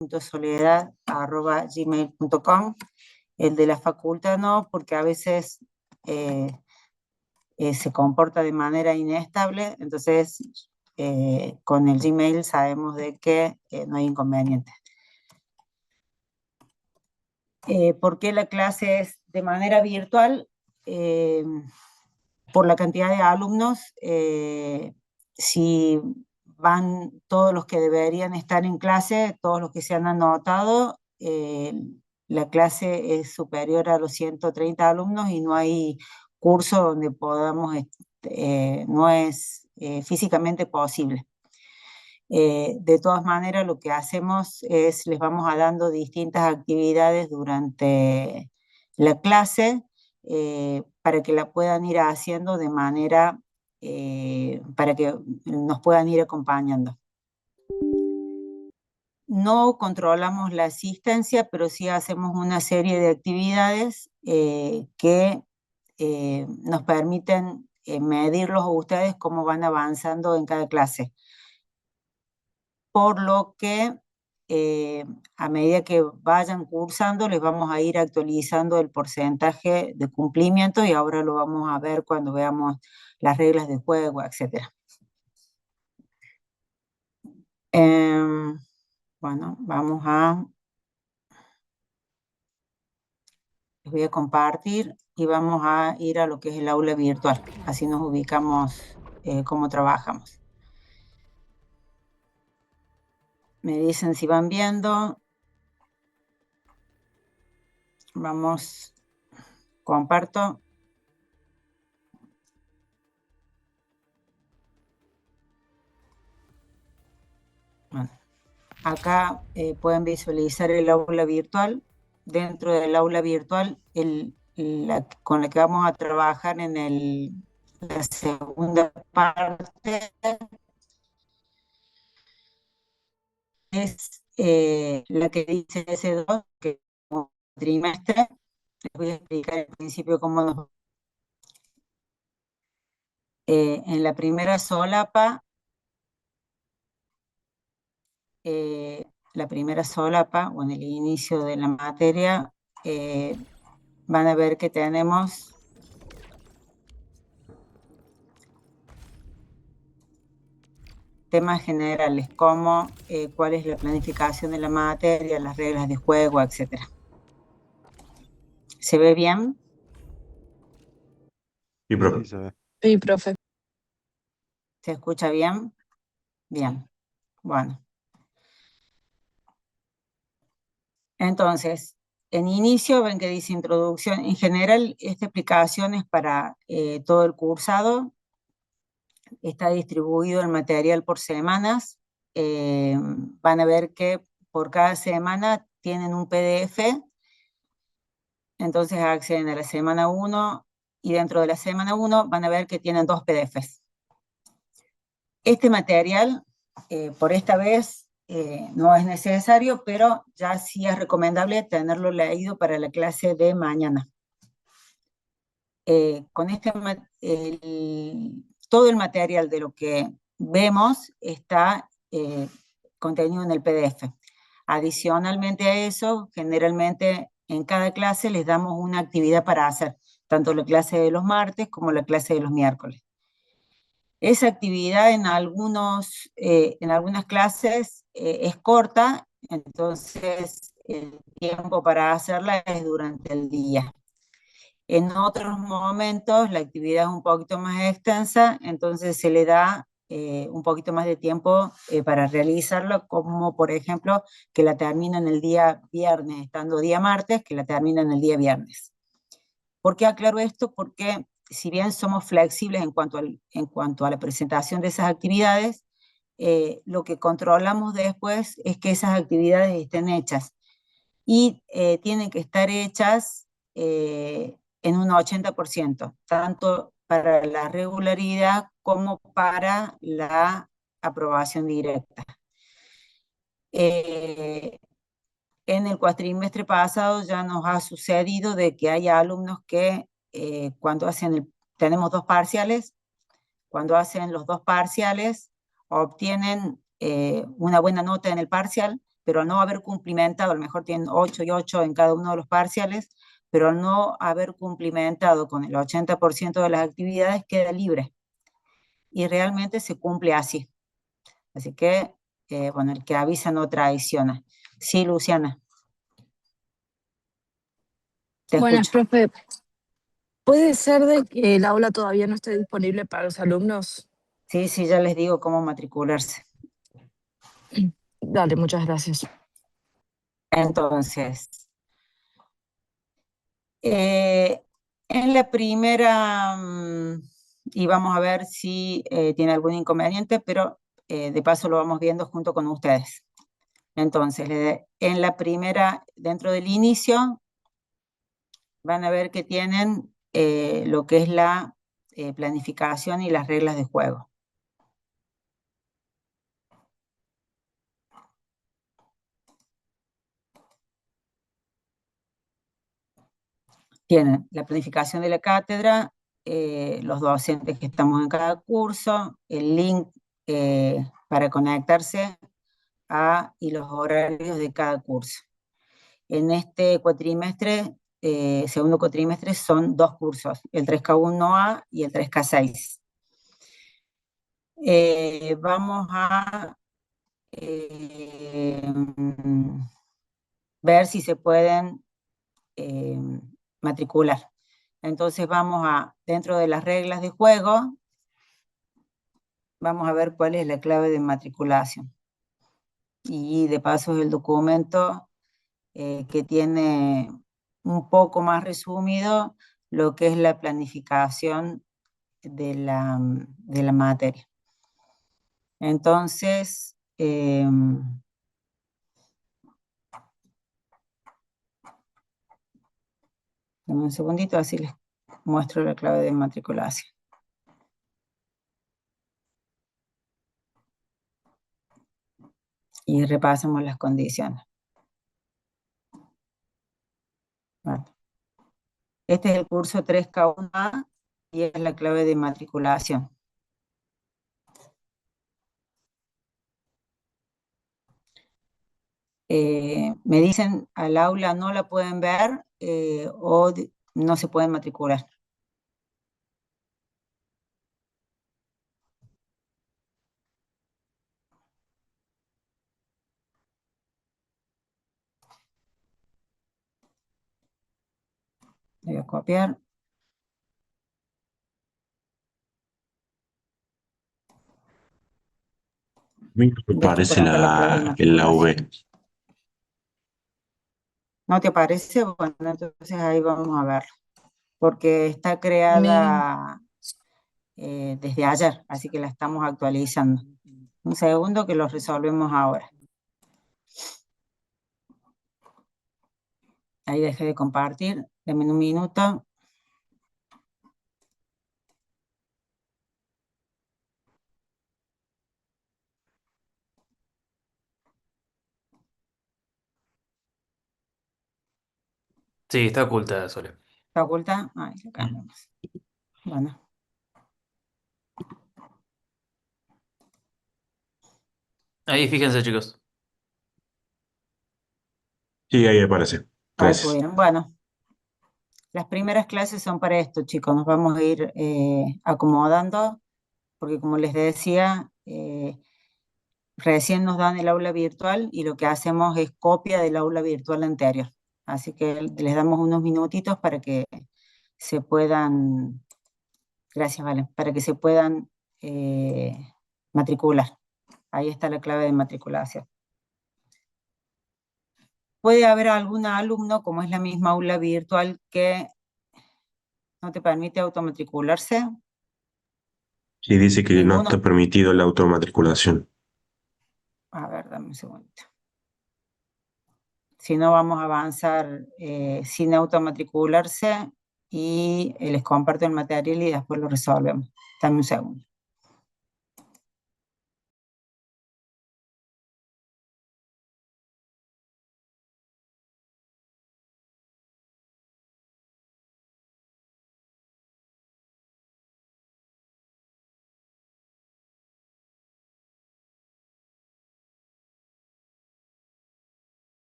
soledad@gmail.com. El de la facultad no, porque a veces se comporta de manera inestable, entonces con el Gmail sabemos de que no hay inconveniente. ¿Por qué la clase es de manera virtual? Por la cantidad de alumnos. Si van todos los que deberían estar en clase, todos los que se han anotado, la clase es superior a los 130 alumnos y no hay curso donde podamos, no es físicamente posible. De todas maneras, lo que hacemos es, les vamos a dando distintas actividades durante la clase para que la puedan ir haciendo de manera, para que nos puedan ir acompañando. No controlamos la asistencia, pero sí hacemos una serie de actividades que nos permiten medirlos a ustedes cómo van avanzando en cada clase. Por lo que a medida que vayan cursando les vamos a ir actualizando el porcentaje de cumplimiento y ahora lo vamos a ver cuando veamos las reglas de juego, etc. Bueno, les voy a compartir y vamos a ir a lo que es el aula virtual, así nos ubicamos cómo trabajamos. Me dicen si van viendo. Vamos, comparto. Bueno, acá pueden visualizar el aula virtual. Dentro del aula virtual, con la que vamos a trabajar en la segunda parte, es la que dice S2, que es un trimestre. Les voy a explicar al principio cómo nos... en la primera solapa, o en el inicio de la materia, van a ver que tenemos temas generales como cuál es la planificación de la materia, las reglas de juego, etc. ¿Se ve bien? Sí, profe. Sí, profe. ¿Se escucha bien? Bien, bueno. Entonces, en inicio ven que dice introducción. En general, esta explicación es para todo el cursado. Está distribuido el material por semanas. Van a ver que por cada semana tienen un PDF. Entonces acceden a la semana 1 y dentro de la semana 1 van a ver que tienen 2 PDFs. Este material, por esta vez, no es necesario, pero ya sí es recomendable tenerlo leído para la clase de mañana. Con todo el material de lo que vemos está contenido en el PDF. Adicionalmente a eso, generalmente en cada clase les damos una actividad para hacer, tanto la clase de los martes como la clase de los miércoles. Esa actividad en algunas clases es corta, entonces el tiempo para hacerla es durante el día. En otros momentos la actividad es un poquito más extensa, entonces se le da un poquito más de tiempo para realizarlo, como por ejemplo que la terminan el día viernes, estando día martes, que la terminan el día viernes. ¿Por qué aclaro esto? Porque si bien somos flexibles en cuanto a la presentación de esas actividades, lo que controlamos después es que esas actividades estén hechas. Y tienen que estar hechas en un 80%, tanto para la regularidad como para la aprobación directa. En el cuatrimestre pasado ya nos ha sucedido de que hay alumnos que cuando tenemos 2 parciales, cuando hacen los 2 parciales obtienen una buena nota en el parcial, pero al no haber cumplimentado, a lo mejor tienen 8 y 8 en cada uno de los parciales, pero al no haber cumplimentado con el 80% de las actividades, queda libre. Y realmente se cumple así. Así que, bueno, el que avisa no traiciona. Sí, Luciana, te Buenas, escucho. profe. ¿Puede ser de que el aula todavía no esté disponible para los alumnos? Sí, sí, ya les digo cómo matricularse. Dale, muchas gracias. Entonces, Eh, en la primera, y vamos a ver si tiene algún inconveniente, pero de paso lo vamos viendo junto con ustedes. Entonces, en la primera, dentro del inicio, van a ver que tienen lo que es la planificación y las reglas de juego. Tienen la planificación de la cátedra, los docentes que estamos en cada curso, el link para conectarse y los horarios de cada curso. En este cuatrimestre, segundo cuatrimestre, son 2 cursos, el 3K1A y el 3K6. Vamos a ver si se pueden eh, matricular. Entonces dentro de las reglas de juego, vamos a ver cuál es la clave de matriculación. Y de paso el documento que tiene un poco más resumido lo que es la planificación de la materia. Entonces, dame un segundito, así les muestro la clave de matriculación. Y repasamos las condiciones. Bueno, este es el curso 3K1A y es la clave de matriculación. Me dicen al aula no la pueden ver o no se pueden matricular. Voy a copiar. Me Dejo por parece acá la clave de la matriculación. V. ¿No te parece? Bueno, entonces ahí vamos a ver, porque está Me... creada desde ayer, así que la estamos actualizando. Un segundo que lo resolvemos ahora. Ahí dejé de compartir, denme un minuto. Sí, está oculta, Sole. ¿Está oculta? Ahí lo Mm. cambiamos. Bueno, Ahí fíjense, chicos. Sí, ahí aparece. ahí Gracias. pudieron. Bueno, las primeras clases son para esto, chicos. Nos vamos a ir acomodando, porque como les decía, recién nos dan el aula virtual y lo que hacemos es copia del aula virtual anterior. Así que les damos unos minutitos para que se puedan, gracias, Vale, para que se puedan matricular. Ahí está la clave de matriculación. Puede haber algún alumno, como es la misma aula virtual, que no te permite automatricularse. Sí, dice que no está Ninguno. permitido la automatriculación. A ver, dame un segundo. Si no, vamos a avanzar sin automatricularse y les comparto el material y después lo resolvemos. Dame un segundo.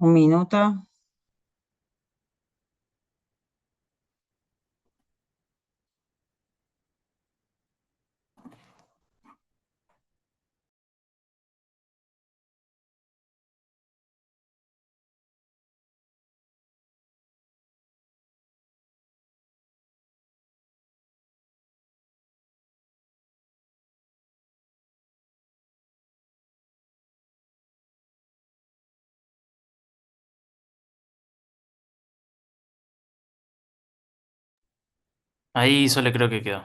Un minuto. Ahí Sole creo que quedó.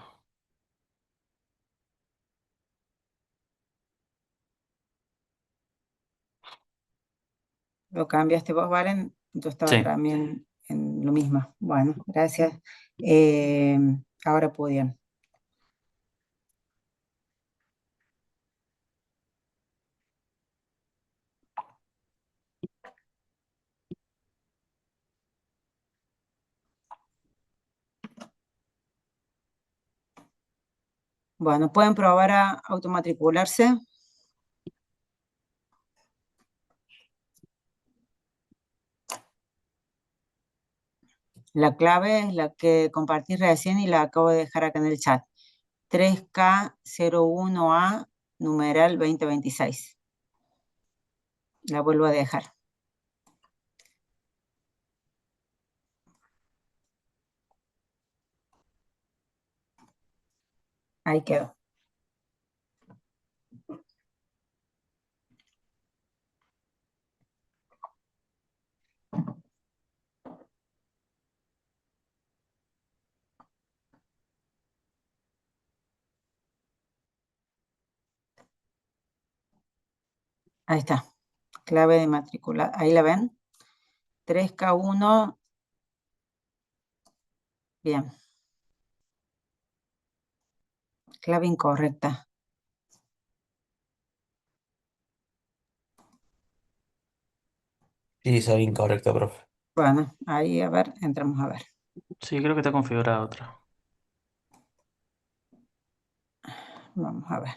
Lo cambiaste vos, Valen. Yo estaba Sí. también en lo mismo. Bueno, gracias. Eh, ahora pudieron. Bueno, pueden probar a automatricularse. La clave es la que compartí recién y la acabo de dejar acá en el chat. 3K01A, numeral 2026. La vuelvo a dejar. Ahí quedó. Ahí está. Clave de matrícula. Ahí la ven. 3K1. Bien. Clave incorrecta. Sí, está incorrecto, profe. Bueno, ahí a ver, entramos a ver. Sí, creo que está configurada otra. Vamos a ver.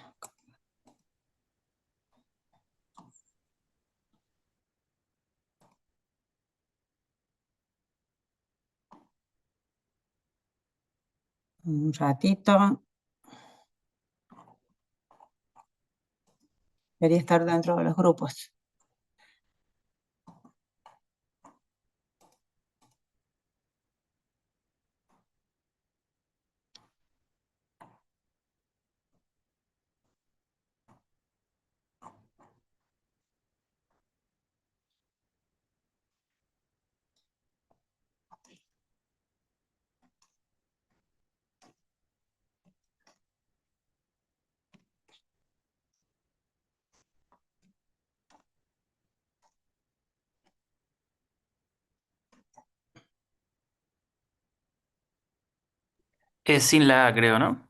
Un ratito. Debería estar dentro de los grupos. Es sin la A, creo, ¿no?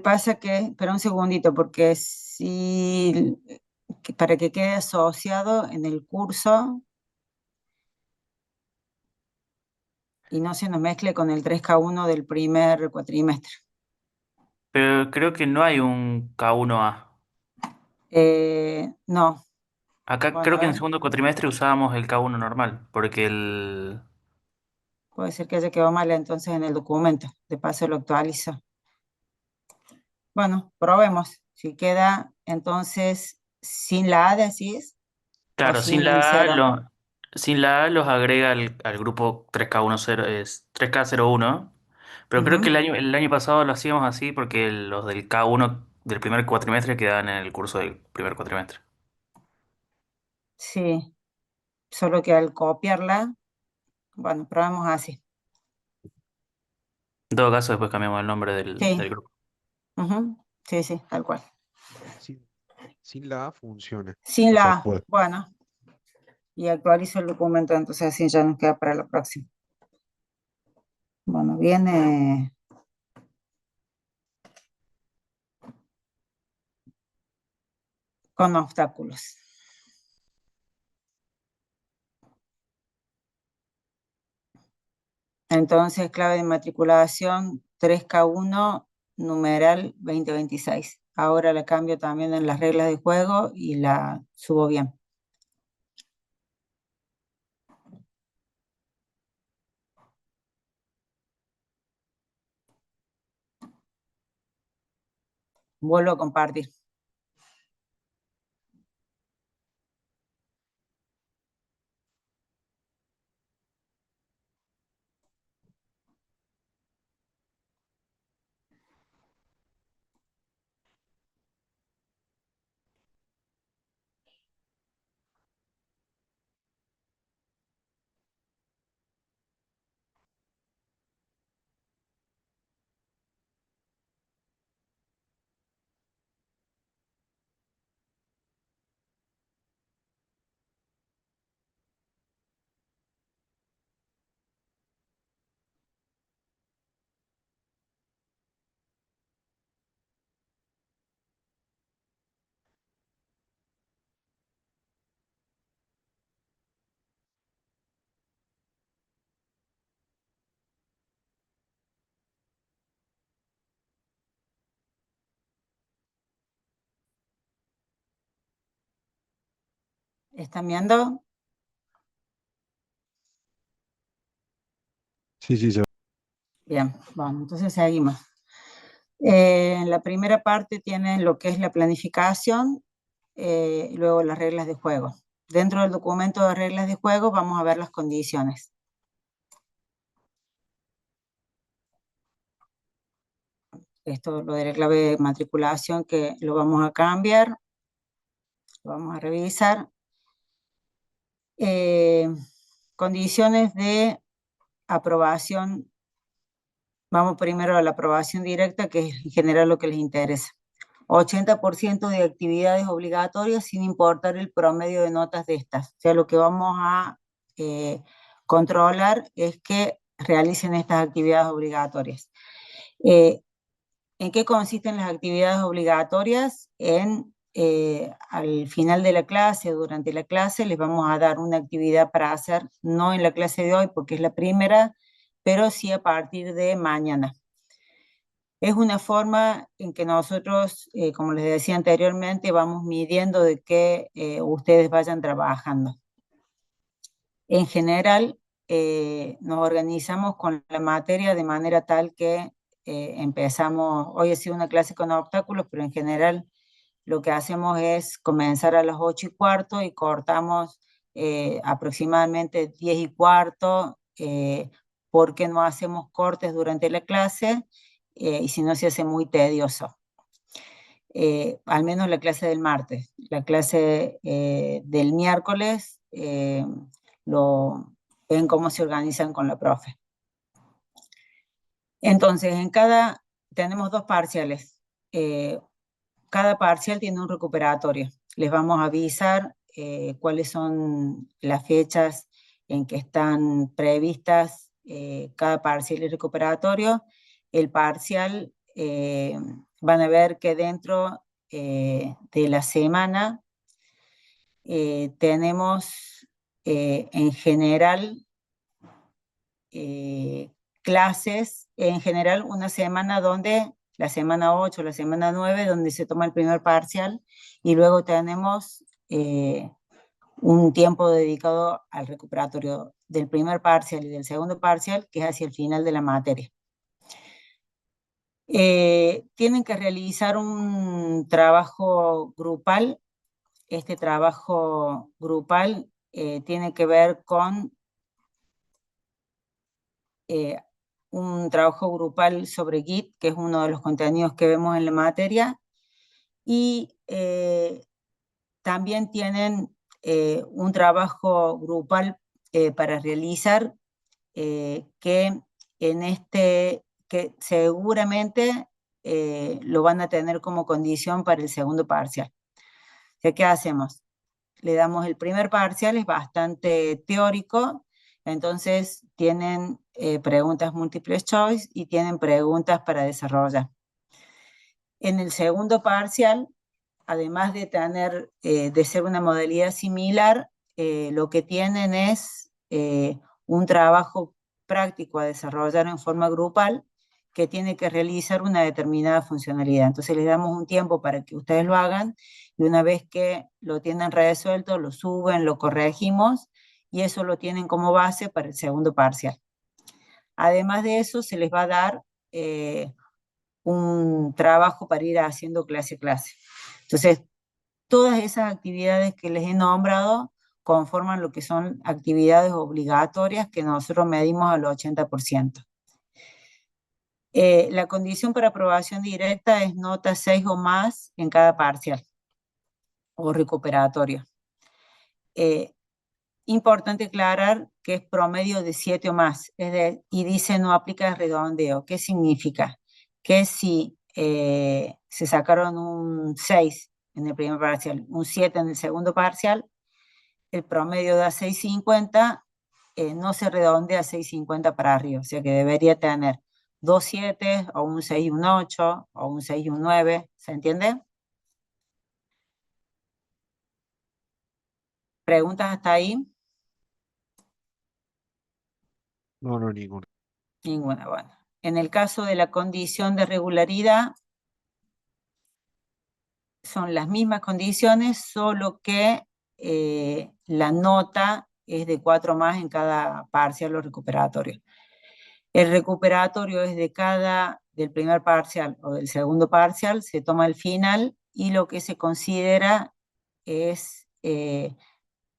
Pasa que, espera un segundito, porque si, para que quede asociado en el curso y no se nos mezcle con el 3K1 del primer cuatrimestre. Pero creo que no hay un K1A. No, Acá bueno, creo a que en ver, segundo cuatrimestre usábamos el K1 normal, porque el... puede ser que haya quedado mal entonces en el documento. De paso lo actualizo. Bueno, probemos. Si queda entonces sin la A, decís, o Claro, sin sin el la A, cero. sin la A los agrega al grupo 3K10, es 3K01. Pero creo que Ujú. el año pasado lo hacíamos así porque los del K1 del primer cuatrimestre quedaban en el curso del primer cuatrimestre. Sí, solo que al copiarla, bueno, probemos así. En todo caso, después cambiamos el nombre Sí, del grupo. ujú, sí, sí, tal cual. Sin, sin la A funciona. Sin O la sea, A, puede. bueno, y actualizo el documento, entonces así ya nos queda para la próxima. Bueno, viene con obstáculos. Entonces, clave de matriculación 3K1, numeral 2026. Ahora la cambio también en las reglas de juego y la subo bien. Vuelvo a compartir. ¿Están viendo? Sí, sí, Bien, vamos, entonces seguimos. En la primera parte tienen lo que es la planificación, y luego las reglas de juego. Dentro del documento de reglas de juego vamos a ver las condiciones. Esto lo de la clave de matriculación que lo vamos a cambiar, lo vamos a revisar. Condiciones de aprobación. Vamos primero a la aprobación directa, que es en general lo que les interesa. 80% de actividades obligatorias sin importar el promedio de notas de estas. O sea, lo que vamos a controlar es que realicen estas actividades obligatorias. ¿En qué consisten las actividades obligatorias? Al final de la clase, durante la clase, les vamos a dar una actividad para hacer, no en la clase de hoy porque es la primera, pero sí a partir de mañana. Es una forma en que nosotros, como les decía anteriormente, vamos midiendo de que ustedes vayan trabajando. En general, nos organizamos con la materia de manera tal que empezamos, hoy ha sido una clase con obstáculos, pero en general lo que hacemos es comenzar a las 8:15 y cortamos aproximadamente 10:15, porque no hacemos cortes durante la clase y si no se hace muy tedioso. Al menos la clase del martes. La clase del miércoles lo ven cómo se organizan con la profe. Entonces, tenemos 2 parciales. Cada parcial tiene un recuperatorio. Les vamos a avisar cuáles son las fechas en que están previstas cada parcial y recuperatorio. El parcial, van a ver que dentro de la semana tenemos en general clases, en general una semana donde, la semana 8, la semana 9, donde se toma el primer parcial, y luego tenemos un tiempo dedicado al recuperatorio del primer parcial y del segundo parcial, que es hacia el final de la materia. Tienen que realizar un trabajo grupal. Este trabajo grupal tiene que ver con un trabajo grupal sobre Git, que es uno de los contenidos que vemos en la materia, y también tienen un trabajo grupal para realizar que seguramente lo van a tener como condición para el segundo parcial. ¿Qué hacemos? Le damos el primer parcial, es bastante teórico, entonces tienen preguntas múltiples choice y tienen preguntas para desarrollar. En el segundo parcial, además de de ser una modalidad similar, lo que tienen es un trabajo práctico a desarrollar en forma grupal que tiene que realizar una determinada funcionalidad. Entonces les damos un tiempo para que ustedes lo hagan y una vez que lo tienen resuelto, lo suben, lo corregimos y eso lo tienen como base para el segundo parcial. Además de eso, se les va a dar un trabajo para ir haciendo clase a clase. Entonces, todas esas actividades que les he nombrado conforman lo que son actividades obligatorias que nosotros medimos al 80%. La condición para aprobación directa es nota 6 o más en cada parcial o recuperatorio. Importante aclarar que es promedio de 7 o más, y dice no aplica el redondeo. ¿Qué significa? Que si se sacaron un 6 en el primer parcial, un 7 en el segundo parcial, el promedio da 6,50, no se redondea a 6,50 para arriba, o sea que debería tener 2 7 o un 6 y un 8 o un 6 y un 9, ¿se entiende? ¿Preguntas hasta ahí? No, no, ninguno. Ninguna, bueno. En el caso de la condición de regularidad, son las mismas condiciones, solo que la nota es de 4 más en cada parcial o recuperatorio. El recuperatorio es del primer parcial o del segundo parcial, se toma el final y lo que se considera es,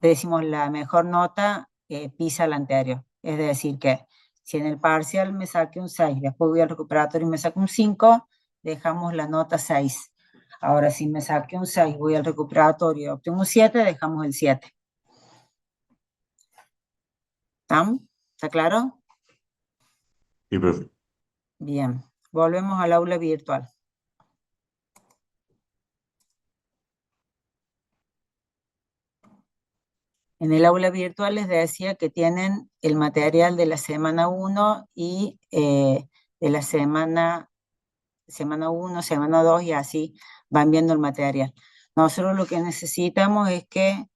decimos, la mejor nota pisa la anterior. Es decir, que si en el parcial me saqué un 6, después voy al recuperatorio y me saqué un 5, dejamos la nota 6. Ahora, si me saqué un 6, voy al recuperatorio y obtengo un 7, dejamos el 7. ¿Está claro? Sí, profe. Bien, volvemos al aula virtual. En el aula virtual les decía que tienen el material de la semana 1 y de la semana 1, semana 2 y así van viendo el material. Nosotros lo que necesitamos es que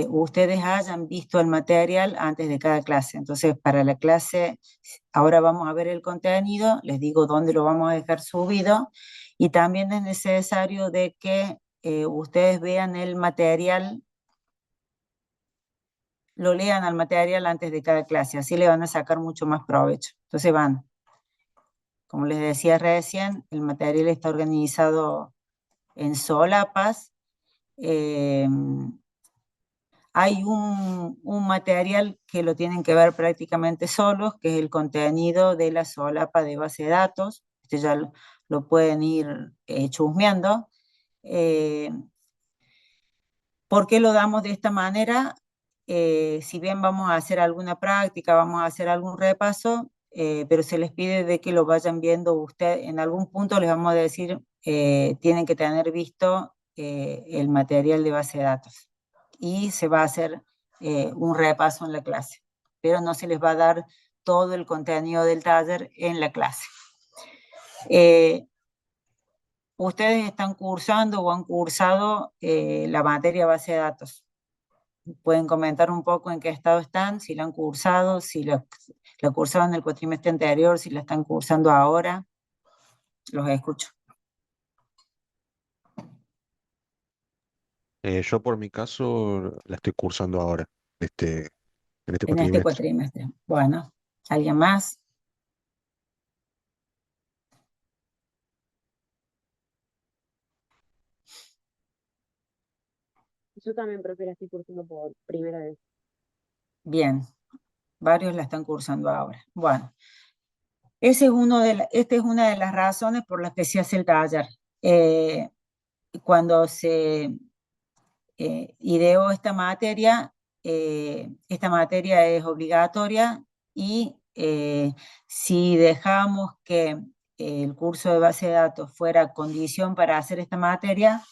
ustedes hayan visto el material antes de cada clase. Entonces, para la clase, ahora vamos a ver el contenido, les digo dónde lo vamos a dejar subido, y también es necesario de que ustedes vean el material, lo lean al material antes de cada clase, así le van a sacar mucho más provecho. Entonces van, como les decía recién, el material está organizado en solapas. Hay un material que lo tienen que ver prácticamente solos, que es el contenido de la solapa de base de datos. Este ya lo pueden ir chusmeando. ¿Por qué lo damos de esta manera? Si bien vamos a hacer alguna práctica, vamos a hacer algún repaso, pero se les pide de que lo vayan viendo usted. En algún punto les vamos a decir, tienen que tener visto el material de base de datos. Y se va a hacer un repaso en la clase, pero no se les va a dar todo el contenido del taller en la clase. Ustedes están cursando o han cursado la materia base de datos. Pueden comentar un poco en qué estado están, si la han cursado, si la cursaron el cuatrimestre anterior, si la están cursando ahora. Los escucho. Yo por mi caso la estoy cursando ahora, en este En este cuatrimestre. cuatrimestre. Bueno, ¿alguien más? Yo también, profe, la estoy cursando por primera vez. Bien, varios la están cursando ahora. Bueno, esta es una de las razones por las que se hace el taller. Cuando se ideó esta materia es obligatoria y si dejamos que el curso de base de datos fuera condición para hacer esta materia,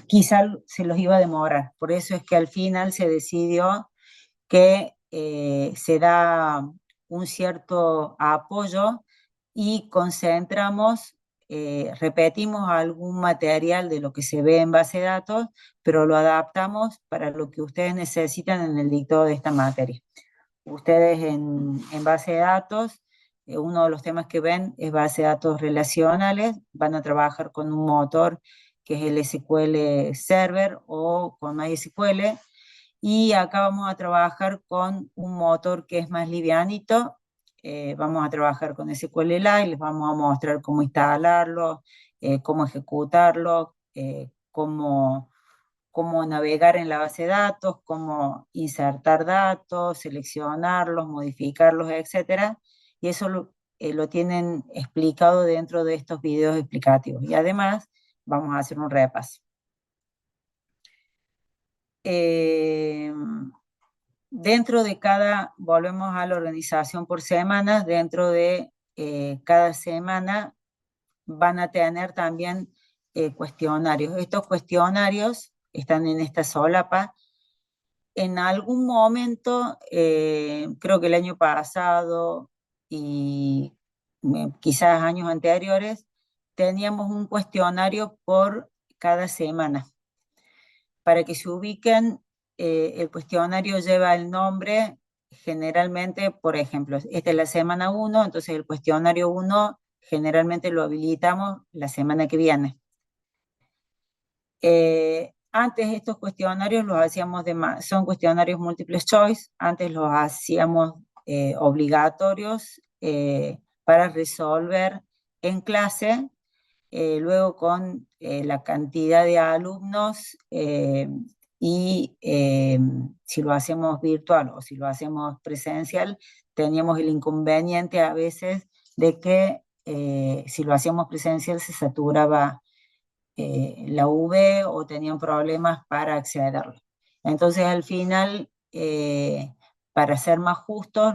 quizá se los iba a demorar. Por eso es que al final se decidió que se da un cierto apoyo y concentramos, repetimos algún material de lo que se ve en base de datos, pero lo adaptamos para lo que ustedes necesitan en el dictado de esta materia. Ustedes en base de datos, uno de los temas que ven es base de datos relacionales, van a trabajar con un motor que es el SQL Server o con MySQL, y acá vamos a trabajar con un motor que es más livianito, vamos a trabajar con SQLite, les vamos a mostrar cómo instalarlo, cómo ejecutarlo, cómo navegar en la base de datos, cómo insertar datos, seleccionarlos, modificarlos, etc. Y eso lo tienen explicado dentro de estos videos explicativos. Y además vamos a hacer un repaso. Dentro de volvemos a la organización por semanas, dentro de cada semana van a tener también cuestionarios. Estos cuestionarios están en esta solapa. En algún momento, creo que el año pasado y quizás años anteriores, teníamos un cuestionario por cada semana. Para que se ubiquen, el cuestionario lleva el nombre, generalmente, por ejemplo, esta es la semana 1, entonces el cuestionario 1 generalmente lo habilitamos la semana que viene. Antes estos cuestionarios los hacíamos son cuestionarios múltiples choice, antes los hacíamos obligatorios para resolver en clase, luego con la cantidad de alumnos y si lo hacemos virtual o si lo hacemos presencial, teníamos el inconveniente a veces de que si lo hacíamos presencial se saturaba la UV o tenían problemas para accederlo. Entonces al final, para ser más justos,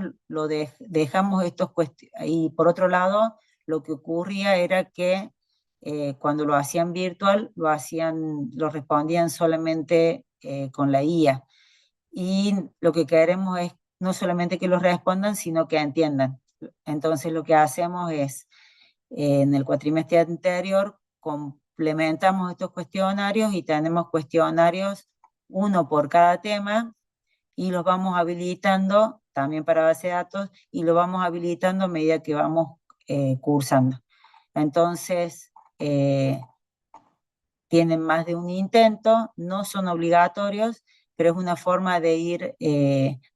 dejamos estos cuestionarios. Y por otro lado, lo que ocurría era que cuando lo hacían virtual, lo respondían solamente con la IA. Y lo que queremos es no solamente que lo respondan, sino que entiendan. Entonces lo que hacemos es, en el cuatrimestre anterior, complementamos estos cuestionarios y tenemos cuestionarios, uno por cada tema, y los vamos habilitando también para base de datos, y los vamos habilitando a medida que vamos cursando. Entonces, tienen más de un intento, no son obligatorios, pero es una forma de ir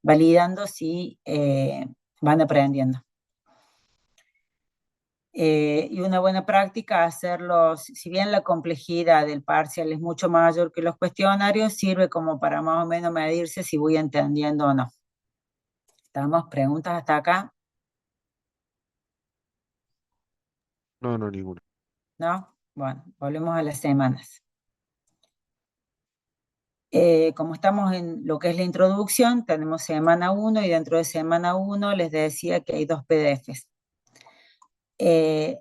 validando si van aprendiendo. Y una buena práctica hacerlos, si bien la complejidad del parcial es mucho mayor que los cuestionarios, sirve como para más o menos medirse si voy entendiendo o no. ¿Estamos? ¿Preguntas hasta acá? No, no, ninguna. ¿No? Bueno, volvemos a las semanas. Como estamos en lo que es la introducción, tenemos semana 1 y dentro de semana 1 les decía que hay 2 PDFs. En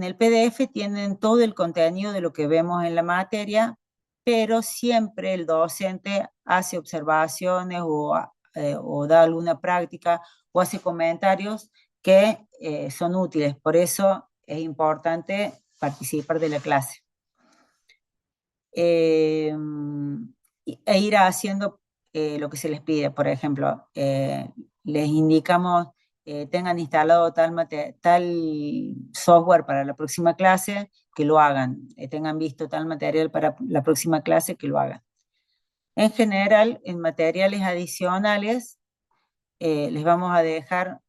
el PDF tienen todo el contenido de lo que vemos en la materia, pero siempre el docente hace observaciones o da alguna práctica o hace comentarios que son útiles. Por eso es importante participar de la clase. E ir haciendo lo que se les pide. Por ejemplo, les indicamos tengan instalado tal software para la próxima clase, que lo hagan. Tengan visto tal material para la próxima clase, que lo hagan. En general, en materiales adicionales, les vamos a dejar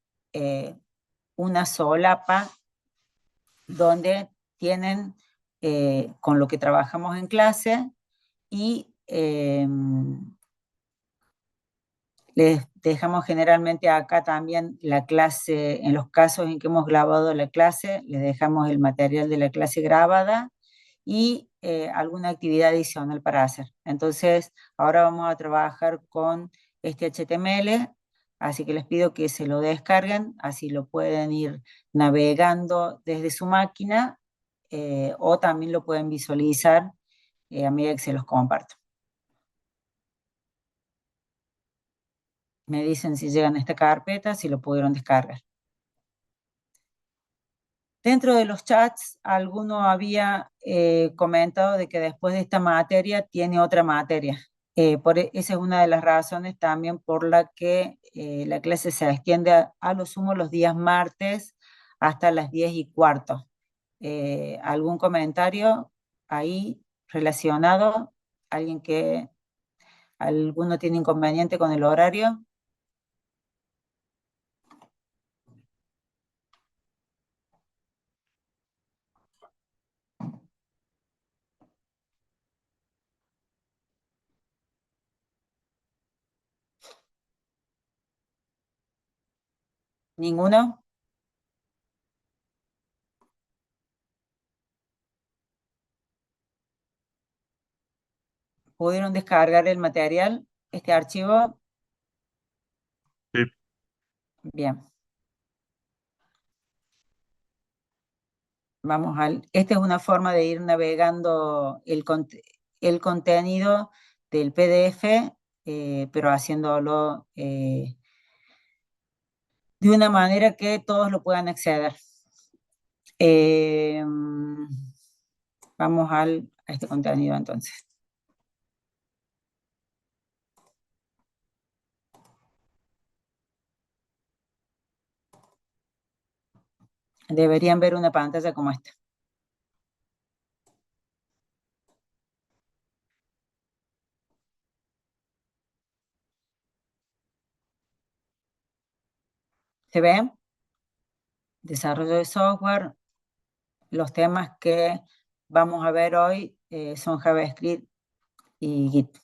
una solapa donde tienen con lo que trabajamos en clase y les dejamos generalmente acá también la clase, en los casos en que hemos grabado la clase, les dejamos el material de la clase grabada y alguna actividad adicional para hacer. Entonces, ahora vamos a trabajar con este HTML, así que les pido que se lo descarguen, así lo pueden ir navegando desde su máquina o también lo pueden visualizar a medida que se los comparto. Me dicen si llegan a esta carpeta, si lo pudieron descargar. Dentro de los chats, alguno había comentado de que después de esta materia tiene otra materia. Esa es una de las razones también por la que la clase se extiende a lo sumo los días martes hasta las 10:15. ¿Algún comentario ahí relacionado? ¿Alguno tiene inconveniente con el horario? ¿Ninguno? ¿Pudieron descargar el material, este archivo? Sí. Bien. Esta es una forma de ir navegando el contenido del PDF, pero haciéndolo de una manera que todos lo puedan acceder. Vamos a este contenido entonces. Deberían ver una pantalla como esta. ¿Se ven? Desarrollo de software. Los temas que vamos a ver hoy son JavaScript y Git.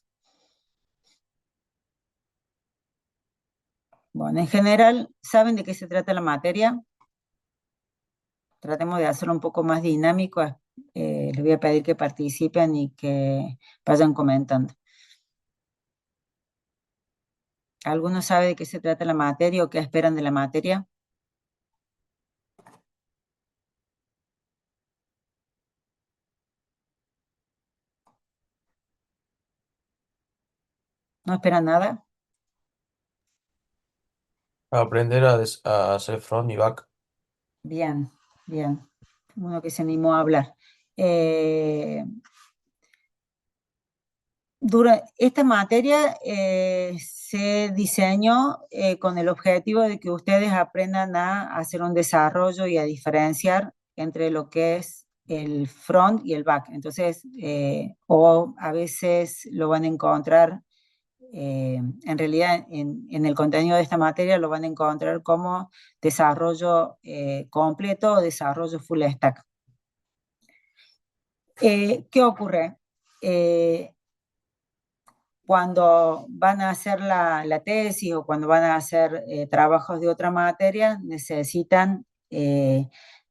Bueno, en general, ¿saben de qué se trata la materia? Tratemos de hacerlo un poco más dinámico. Les voy a pedir que participen y que vayan comentando. ¿Alguno sabe de qué se trata la materia o qué esperan de la materia? ¿No esperan nada? Aprender a hacer front y back. Bien, bien. Uno que se animó a hablar. Esta materia se diseñó con el objetivo de que ustedes aprendan a hacer un desarrollo y a diferenciar entre lo que es el front y el back. Entonces, o a veces lo van a encontrar, en realidad en el contenido de esta materia lo van a encontrar como desarrollo completo o desarrollo full stack. ¿Qué ocurre? Cuando van a hacer la tesis o cuando van a hacer trabajos de otra materia, necesitan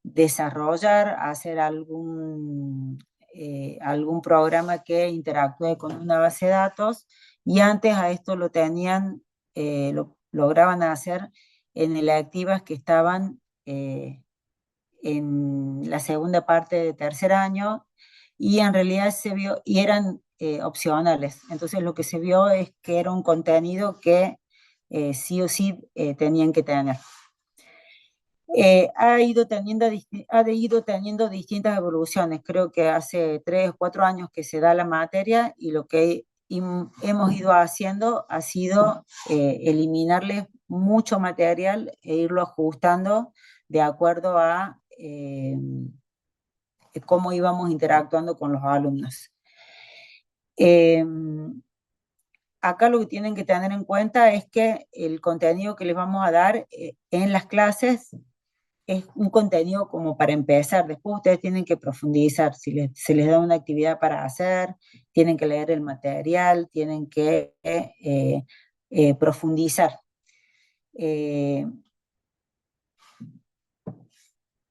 desarrollar, hacer algún programa que interactúe con una base de datos, y antes a esto lo tenían, lo lograban hacer en electivas que estaban en la segunda parte de tercer año, y en realidad se vio, y eran opcionales. Entonces lo que se vio es que era un contenido que sí o sí tenían que tener. Ha ido teniendo distintas evoluciones. Creo que hace 3 o 4 años que se da la materia, y lo que hemos ido haciendo ha sido eliminarles mucho material e irlo ajustando de acuerdo a cómo íbamos interactuando con los alumnos. Acá lo que tienen que tener en cuenta es que el contenido que les vamos a dar en las clases es un contenido como para empezar. Después ustedes tienen que profundizar. Si se les da una actividad para hacer, tienen que leer el material, tienen que profundizar.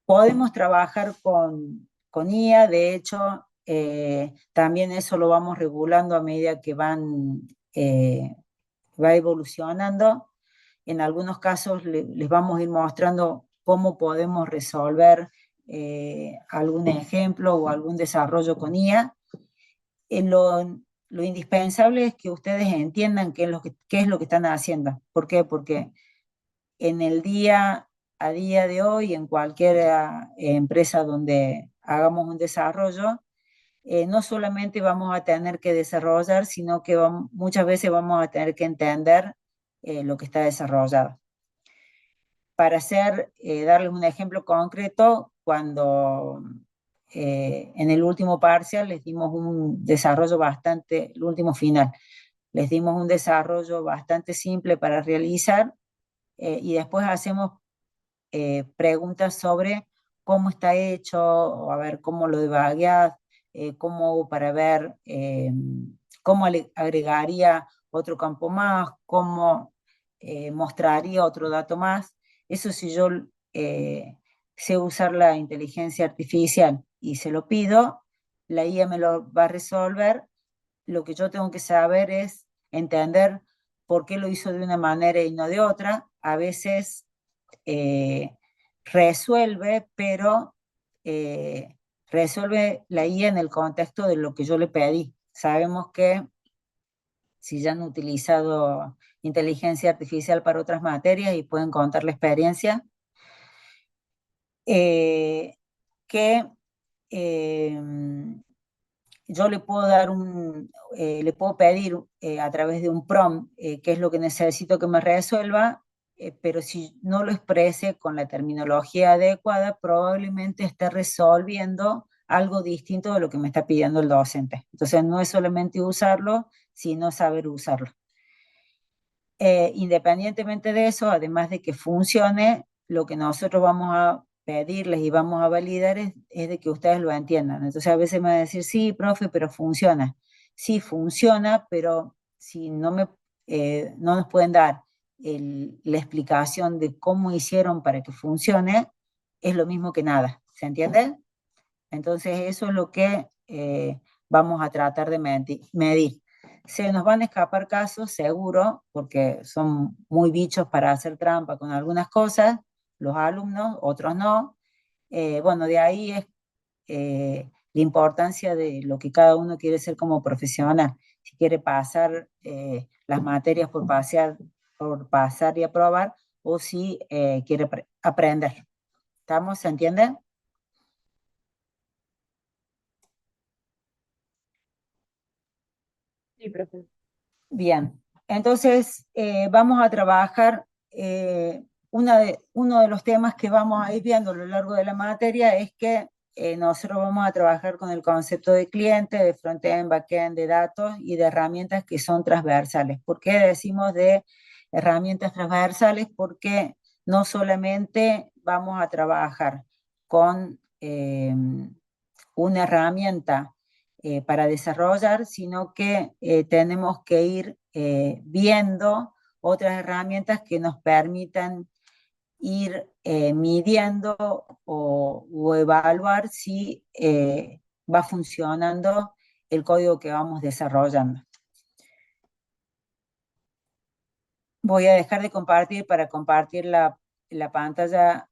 Podemos trabajar con IA, de hecho, también eso lo vamos regulando a medida que va evolucionando. En algunos casos les vamos a ir mostrando cómo podemos resolver algún ejemplo o algún desarrollo con IA. Lo indispensable es que ustedes entiendan qué es lo que están haciendo. ¿Por qué? Porque en el día a día de hoy, en cualquier empresa donde hagamos un desarrollo, no solamente vamos a tener que desarrollar, sino que muchas veces vamos a tener que entender lo que está desarrollado. Para darles un ejemplo concreto, cuando en el último parcial les dimos un desarrollo el último final, les dimos un desarrollo bastante simple para realizar, y después hacemos preguntas sobre cómo está hecho, o a ver cómo lo debugueas, para ver cómo agregaría otro campo más, cómo mostraría otro dato más. Eso si yo sé usar la inteligencia artificial y se lo pido, la IA me lo va a resolver. Lo que yo tengo que saber es entender por qué lo hizo de una manera y no de otra. A veces resuelve, pero resuelve la IA en el contexto de lo que yo le pedí. Sabemos que si ya han utilizado inteligencia artificial para otras materias y pueden contar la experiencia, que yo le puedo dar le puedo pedir a través de un prompt qué es lo que necesito que me resuelva, pero si no lo exprese con la terminología adecuada, probablemente esté resolviendo algo distinto de lo que me está pidiendo el docente. Entonces no es solamente usarlo, sino saber usarlo. Independientemente de eso, además de que funcione, lo que nosotros vamos a pedirles y vamos a validar es de que ustedes lo entiendan. Entonces a veces me van a decir, sí, profe, pero funciona. Sí, funciona, pero si no nos pueden dar la explicación de cómo hicieron para que funcione, es lo mismo que nada. ¿Se entiende? Entonces eso es lo que vamos a tratar de medir. Se nos van a escapar casos, seguro, porque son muy bichos para hacer trampa con algunas cosas, los alumnos, otros no. Bueno, de ahí es la importancia de lo que cada uno quiere ser como profesional. Si quiere pasar las materias por pasar y aprobar, o si quiere aprender. ¿Estamos? ¿Se entiende? Sí, profe. Bien, entonces vamos a trabajar, uno de los temas que vamos a ir viendo a lo largo de la materia es que nosotros vamos a trabajar con el concepto de cliente, de front-end, back-end, de datos y de herramientas que son transversales. ¿Por qué decimos de herramientas transversales? Porque no solamente vamos a trabajar con una herramienta para desarrollar, sino que tenemos que ir viendo otras herramientas que nos permitan ir midiendo o evaluar si va funcionando el código que vamos desarrollando. Voy a dejar de compartir para compartir la pantalla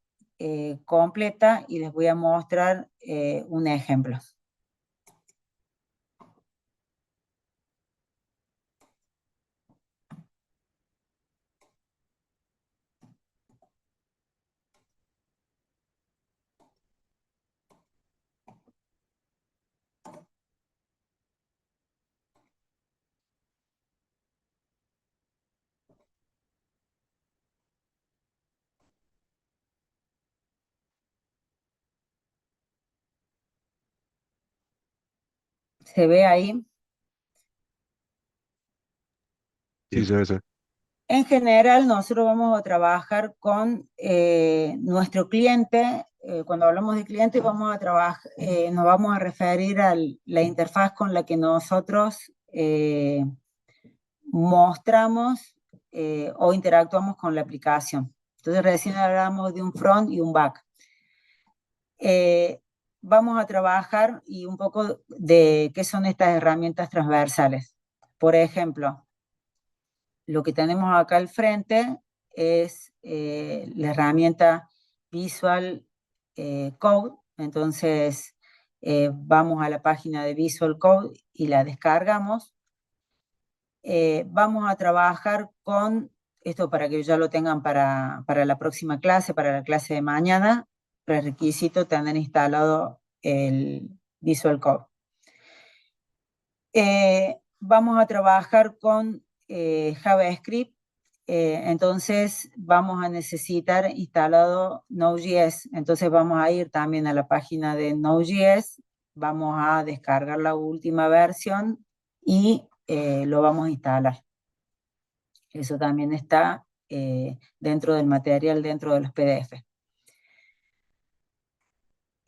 completa y les voy a mostrar un ejemplo. ¿Se ve ahí? Sí, se ve, se ve. En general, nosotros vamos a trabajar con nuestro cliente. Cuando hablamos de cliente, vamos a trabajar, nos vamos a referir a la interfaz con la que nosotros mostramos o interactuamos con la aplicación. Entonces, recién hablamos de un front y un back. Vamos a trabajar y un poco de qué son estas herramientas transversales. Por ejemplo, lo que tenemos acá al frente es la herramienta Visual Code. Entonces vamos a la página de Visual Code y la descargamos. Vamos a trabajar con esto para que ya lo tengan para la próxima clase, para la clase de mañana. Prerequisito tener instalado el Visual Code. Vamos a trabajar con JavaScript, entonces vamos a necesitar instalado Node.js. Entonces vamos a ir también a la página de Node.js, vamos a descargar la última versión y lo vamos a instalar. Eso también está dentro del material, dentro de los PDF.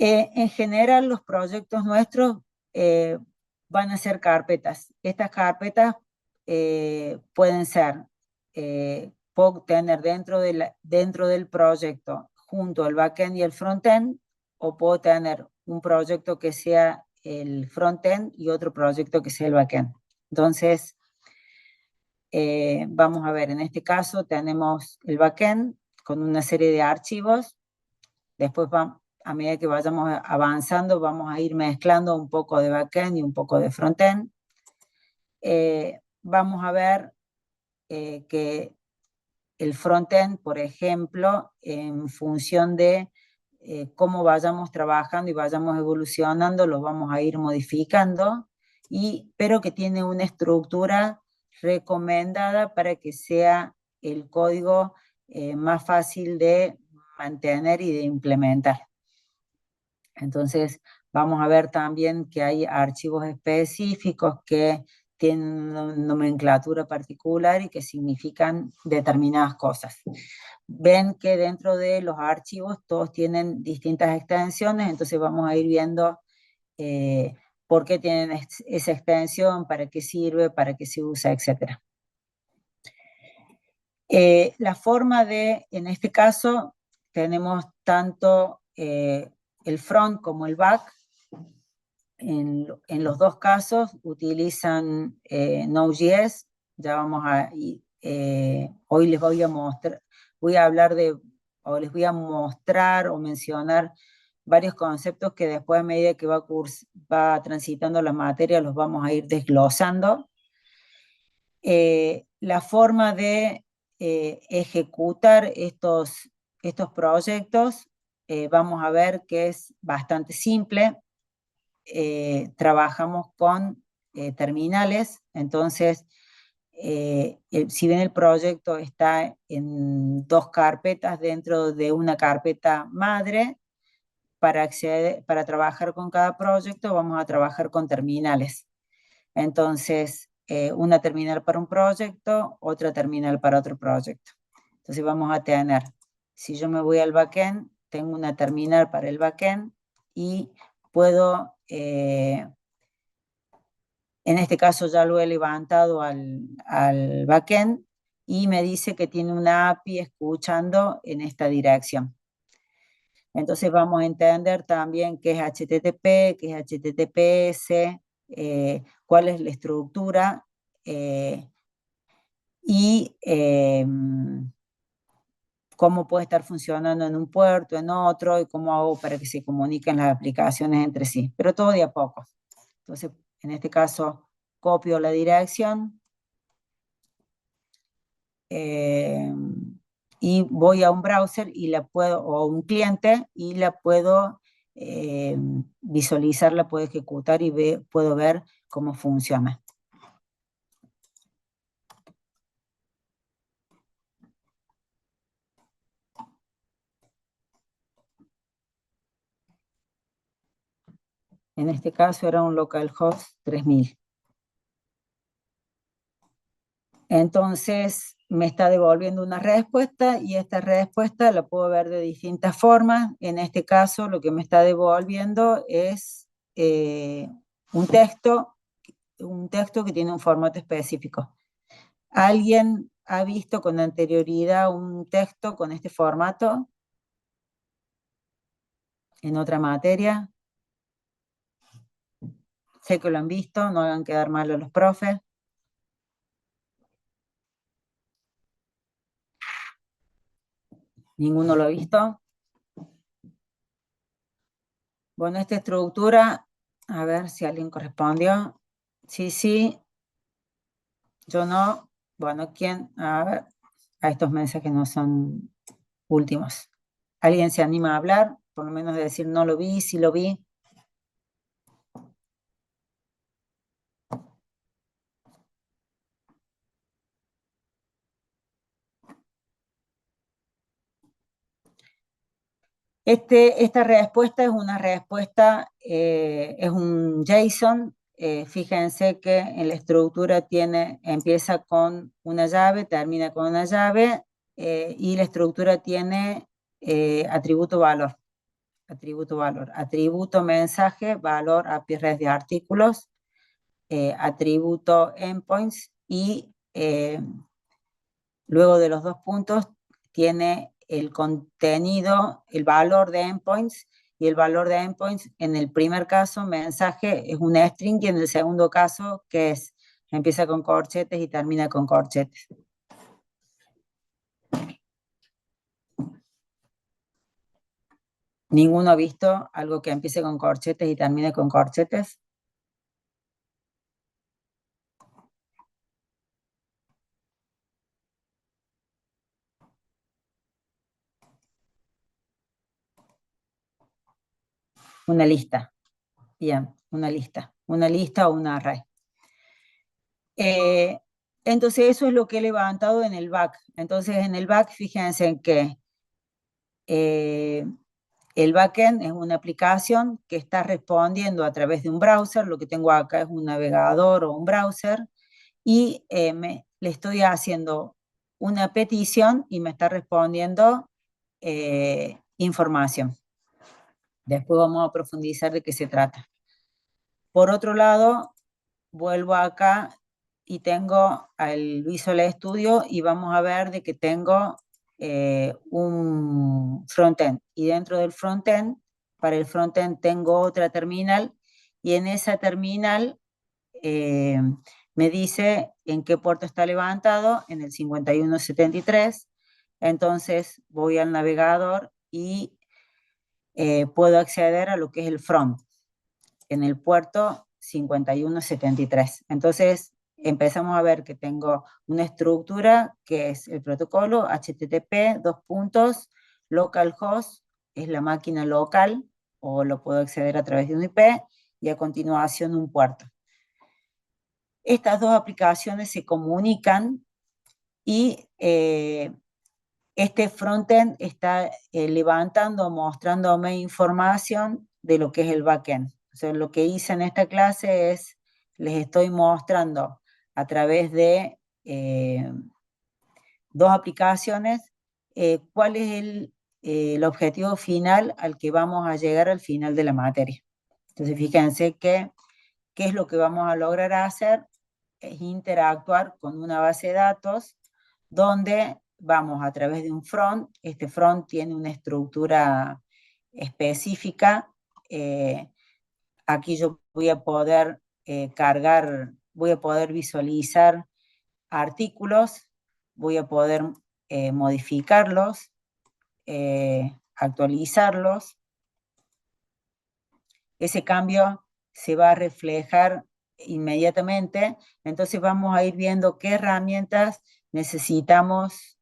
En general, los proyectos nuestros van a ser carpetas. Estas carpetas pueden ser puedo tener dentro del proyecto junto al backend y el frontend, o puedo tener un proyecto que sea el frontend y otro proyecto que sea el backend. Entonces, vamos a ver, en este caso tenemos el backend con una serie de archivos. Después, a medida que vayamos avanzando, vamos a ir mezclando un poco de backend y un poco de frontend. Vamos a ver que el frontend, por ejemplo, en función de cómo vayamos trabajando y vayamos evolucionando, lo vamos a ir modificando, pero que tiene una estructura recomendada para que sea el código más fácil de mantener y de implementar. Entonces, vamos a ver también que hay archivos específicos que tienen una nomenclatura particular y que significan determinadas cosas. Ven que dentro de los archivos todos tienen distintas extensiones, entonces vamos a ir viendo por qué tienen esa extensión, para qué sirve, para qué se usa, etc. La forma en este caso, tenemos tanto el front como el back. En los dos casos utilizan Node.js. Ya vamos a hoy les voy a mostrar, les voy a mostrar o mencionar varios conceptos que después, a medida que va transitando la materia, los vamos a ir desglosando. La forma de ejecutar estos proyectos, vamos a ver que es bastante simple. Trabajamos con terminales, entonces, si bien el proyecto está en dos carpetas dentro de una carpeta madre, para trabajar con cada proyecto vamos a trabajar con terminales. Entonces, una terminal para un proyecto, otra terminal para otro proyecto. Entonces vamos a tener, si yo me voy al backend, tengo una terminal para el backend y puedo, en este caso ya lo he levantado al backend y me dice que tiene una API escuchando en esta dirección. Entonces vamos a entender también qué es HTTP, qué es HTTPS, cuál es la estructura y cómo puede estar funcionando en un puerto, en otro, y cómo hago para que se comuniquen las aplicaciones entre sí, pero todo de a poco. Entonces, en este caso, copio la dirección y voy a un browser o un cliente y la puedo visualizar, la puedo ejecutar y puedo ver cómo funciona. En este caso era un localhost 3000. Entonces me está devolviendo una respuesta y esta respuesta la puedo ver de distintas formas. En este caso lo que me está devolviendo es un texto que tiene un formato específico. ¿Alguien ha visto con anterioridad un texto con este formato en otra materia? Sé que lo han visto, no hagan quedar mal a los profes. ¿Ninguno lo ha visto? Bueno, esta estructura, a ver si alguien correspondió. Sí, yo no. Bueno, ¿quién? A ver, a estos mensajes no son últimos. ¿Alguien se anima a hablar? Por lo menos de decir no lo vi, sí lo vi. Esta respuesta es una respuesta, es un JSON. Fíjense que en la estructura empieza con una llave, termina con una llave, y la estructura tiene atributo valor, atributo mensaje, valor API red de artículos, atributo endpoints y luego de los dos puntos tiene el contenido, el valor de endpoints, y el valor de endpoints en el primer caso, mensaje, es una string, y en el segundo caso, que es, empieza con corchetes y termina con corchetes. ¿Ninguno ha visto algo que empiece con corchetes y termine con corchetes? Una lista. Bien, una lista o un array. Entonces eso es lo que he levantado en el back. Entonces en el back, fíjense en que el backend es una aplicación que está respondiendo a través de un browser. Lo que tengo acá es un navegador o un browser, y le estoy haciendo una petición y me está respondiendo información. Después vamos a profundizar de qué se trata. Por otro lado, vuelvo acá y tengo al Visual Studio, y vamos a ver de que tengo un frontend, y dentro del frontend, para el frontend tengo otra terminal, y en esa terminal me dice en qué puerto está levantado, en el 5173. Entonces voy al navegador y puedo acceder a lo que es el front, en el puerto 5173. Entonces empezamos a ver que tengo una estructura que es el protocolo HTTP, dos puntos, localhost, es la máquina local, o lo puedo acceder a través de un IP, y a continuación un puerto. Estas dos aplicaciones se comunican, y este frontend está levantando, mostrándome información de lo que es el backend. O sea, lo que hice en esta clase es, les estoy mostrando a través de dos aplicaciones cuál es el objetivo final al que vamos a llegar al final de la materia. Entonces, fíjense que, ¿qué es lo que vamos a lograr hacer? Es interactuar con una base de datos donde vamos a través de un front. Este front tiene una estructura específica. Aquí yo voy a poder cargar, voy a poder visualizar artículos, voy a poder modificarlos, actualizarlos. Ese cambio se va a reflejar inmediatamente. Entonces vamos a ir viendo qué herramientas necesitamos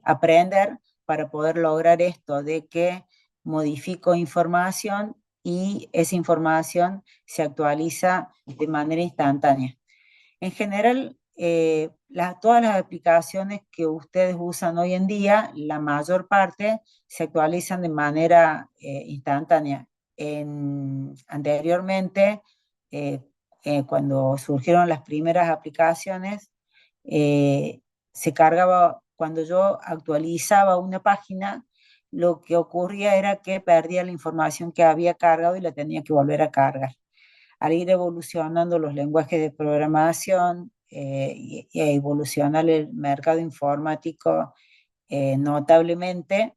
aprender para poder lograr esto de que modifico información y esa información se actualiza de manera instantánea. En general, todas las aplicaciones que ustedes usan hoy en día, la mayor parte se actualizan de manera instantánea. Anteriormente, cuando surgieron las primeras aplicaciones, se cargaba, cuando yo actualizaba una página, lo que ocurría era que perdía la información que había cargado y la tenía que volver a cargar. Al ir evolucionando los lenguajes de programación y evolucionar el mercado informático notablemente,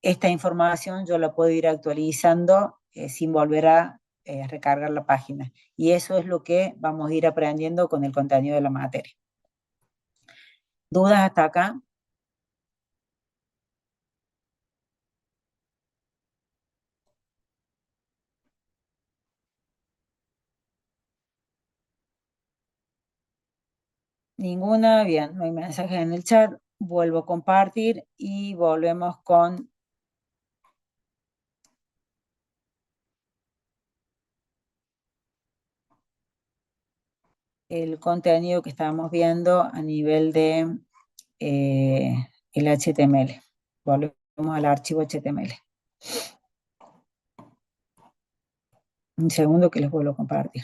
esta información yo la puedo ir actualizando sin volver a recargar la página. Y eso es lo que vamos a ir aprendiendo con el contenido de la materia. ¿Dudas hasta acá? Ninguna, bien, no hay mensajes en el chat. Vuelvo a compartir y volvemos con el contenido que estábamos viendo a nivel de el HTML. Volvemos al archivo HTML. Un segundo que les vuelvo a compartir.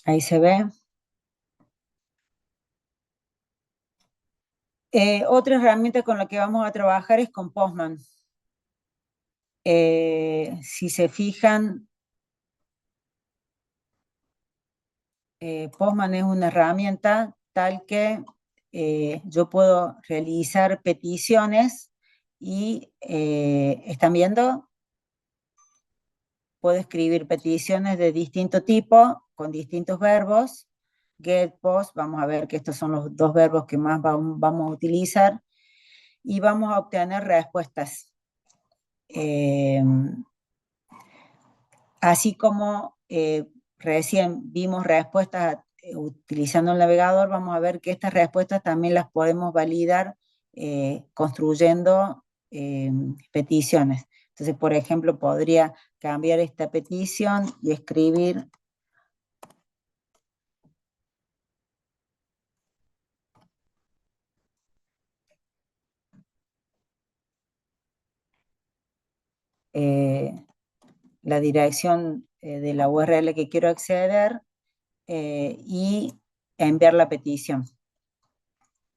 Ahí se ve. Otra herramienta con la que vamos a trabajar es con Postman. Si se fijan, Postman es una herramienta tal que yo puedo realizar peticiones y, ¿están viendo? Puedo escribir peticiones de distinto tipo, con distintos verbos. Get, post, vamos a ver que estos son los dos verbos que más vamos a utilizar. Y vamos a obtener respuestas. Así como recién vimos respuestas utilizando el navegador, vamos a ver que estas respuestas también las podemos validar construyendo peticiones. Entonces, por ejemplo, podría cambiar esta petición y escribir la dirección de la URL que quiero acceder y enviar la petición.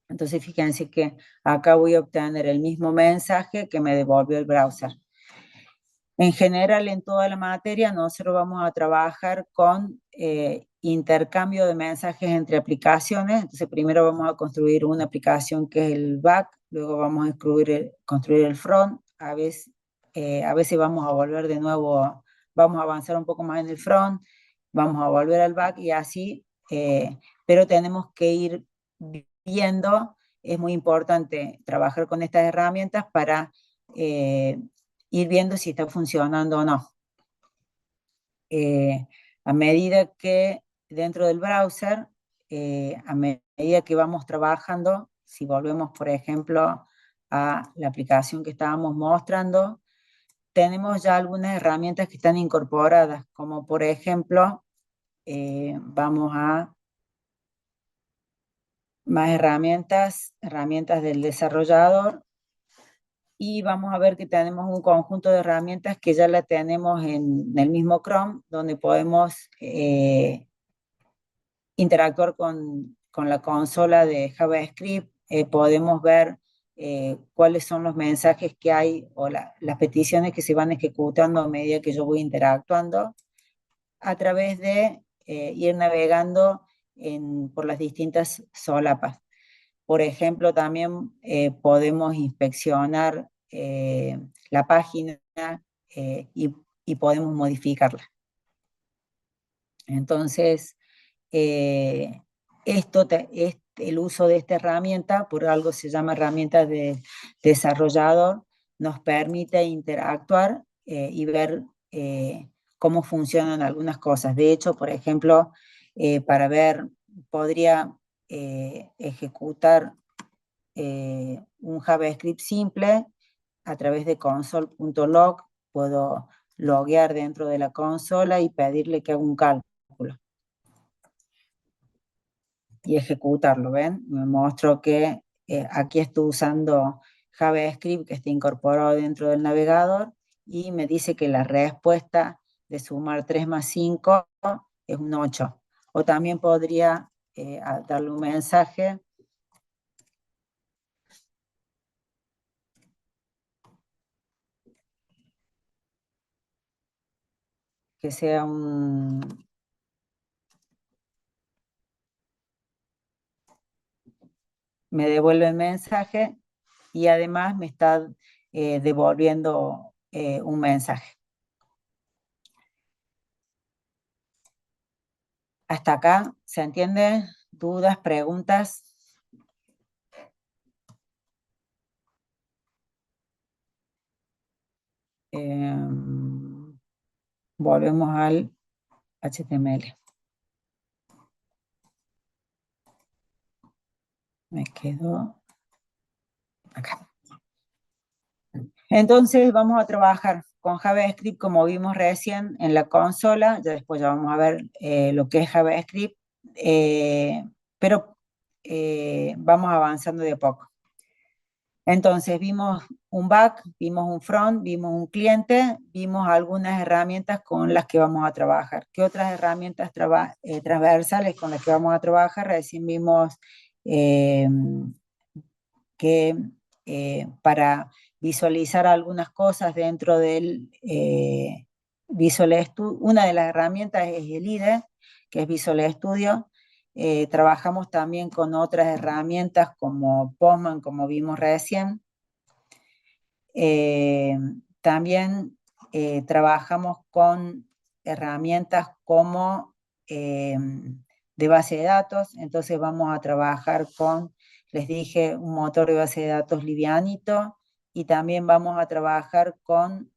Entonces, fíjense que acá voy a obtener el mismo mensaje que me devolvió el browser. En general, en toda la materia, nosotros vamos a trabajar con intercambio de mensajes entre aplicaciones. Entonces, primero vamos a construir una aplicación que es el back, luego vamos a construir el front. A veces vamos a volver de nuevo, vamos a avanzar un poco más en el front, vamos a volver al back y así, pero tenemos que ir viendo, es muy importante trabajar con estas herramientas para ir viendo si está funcionando o no. A medida que dentro del browser, a medida que vamos trabajando, si volvemos, por ejemplo, a la aplicación que estábamos mostrando, tenemos ya algunas herramientas que están incorporadas, como por ejemplo, vamos a más herramientas del desarrollador, y vamos a ver que tenemos un conjunto de herramientas que ya la tenemos en el mismo Chrome, donde podemos interactuar con la consola de JavaScript, podemos ver cuáles son los mensajes que hay o las peticiones que se van ejecutando a medida que yo voy interactuando, a través de ir navegando por las distintas solapas. Por ejemplo, también podemos inspeccionar la página y podemos modificarla. Entonces, el uso de esta herramienta, por algo se llama herramienta de desarrollador, nos permite interactuar y ver cómo funcionan algunas cosas. De hecho, por ejemplo, para ver, podría ejecutar un JavaScript simple a través de console.log. Puedo loguear dentro de la consola y pedirle que haga un cálculo y ejecutarlo. ¿Ven? Me muestro que aquí estoy usando JavaScript que está incorporado dentro del navegador y me dice que la respuesta de sumar 3 más 5 es un 8. O también podría darle un mensaje que sea me devuelve el mensaje y además me está devolviendo un mensaje. ¿Hasta acá se entiende? ¿Dudas, preguntas? Volvemos al HTML. Me quedo acá. Entonces vamos a trabajar con JavaScript como vimos recién en la consola. Ya después ya vamos a ver lo que es JavaScript, pero vamos avanzando de a poco. Entonces vimos un back, vimos un front, vimos un cliente, vimos algunas herramientas con las que vamos a trabajar. ¿Qué otras herramientas transversales con las que vamos a trabajar? Recién vimos que para visualizar algunas cosas dentro del Visual Studio, una de las herramientas es el IDE, que es Visual Studio. Trabajamos también con otras herramientas como Postman, como vimos recién. También trabajamos con herramientas como de base de datos, entonces vamos a trabajar con, les dije, un motor de base de datos livianito, y también vamos a trabajar con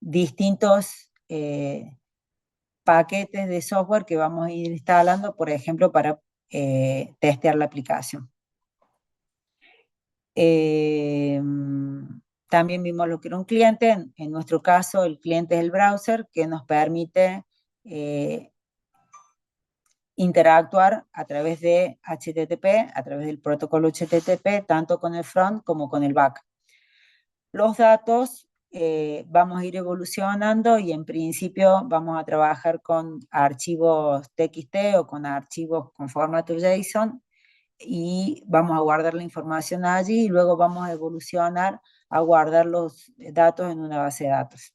distintos paquetes de software que vamos a ir instalando, por ejemplo, para testear la aplicación. También vimos lo que era un cliente. En nuestro caso, el cliente es el browser, que nos permite interactuar a través de HTTP, a través del protocolo HTTP, tanto con el front como con el back. Los datos vamos a ir evolucionando, y en principio vamos a trabajar con archivos TXT o con archivos con formato JSON, y vamos a guardar la información allí, y luego vamos a evolucionar a guardar los datos en una base de datos.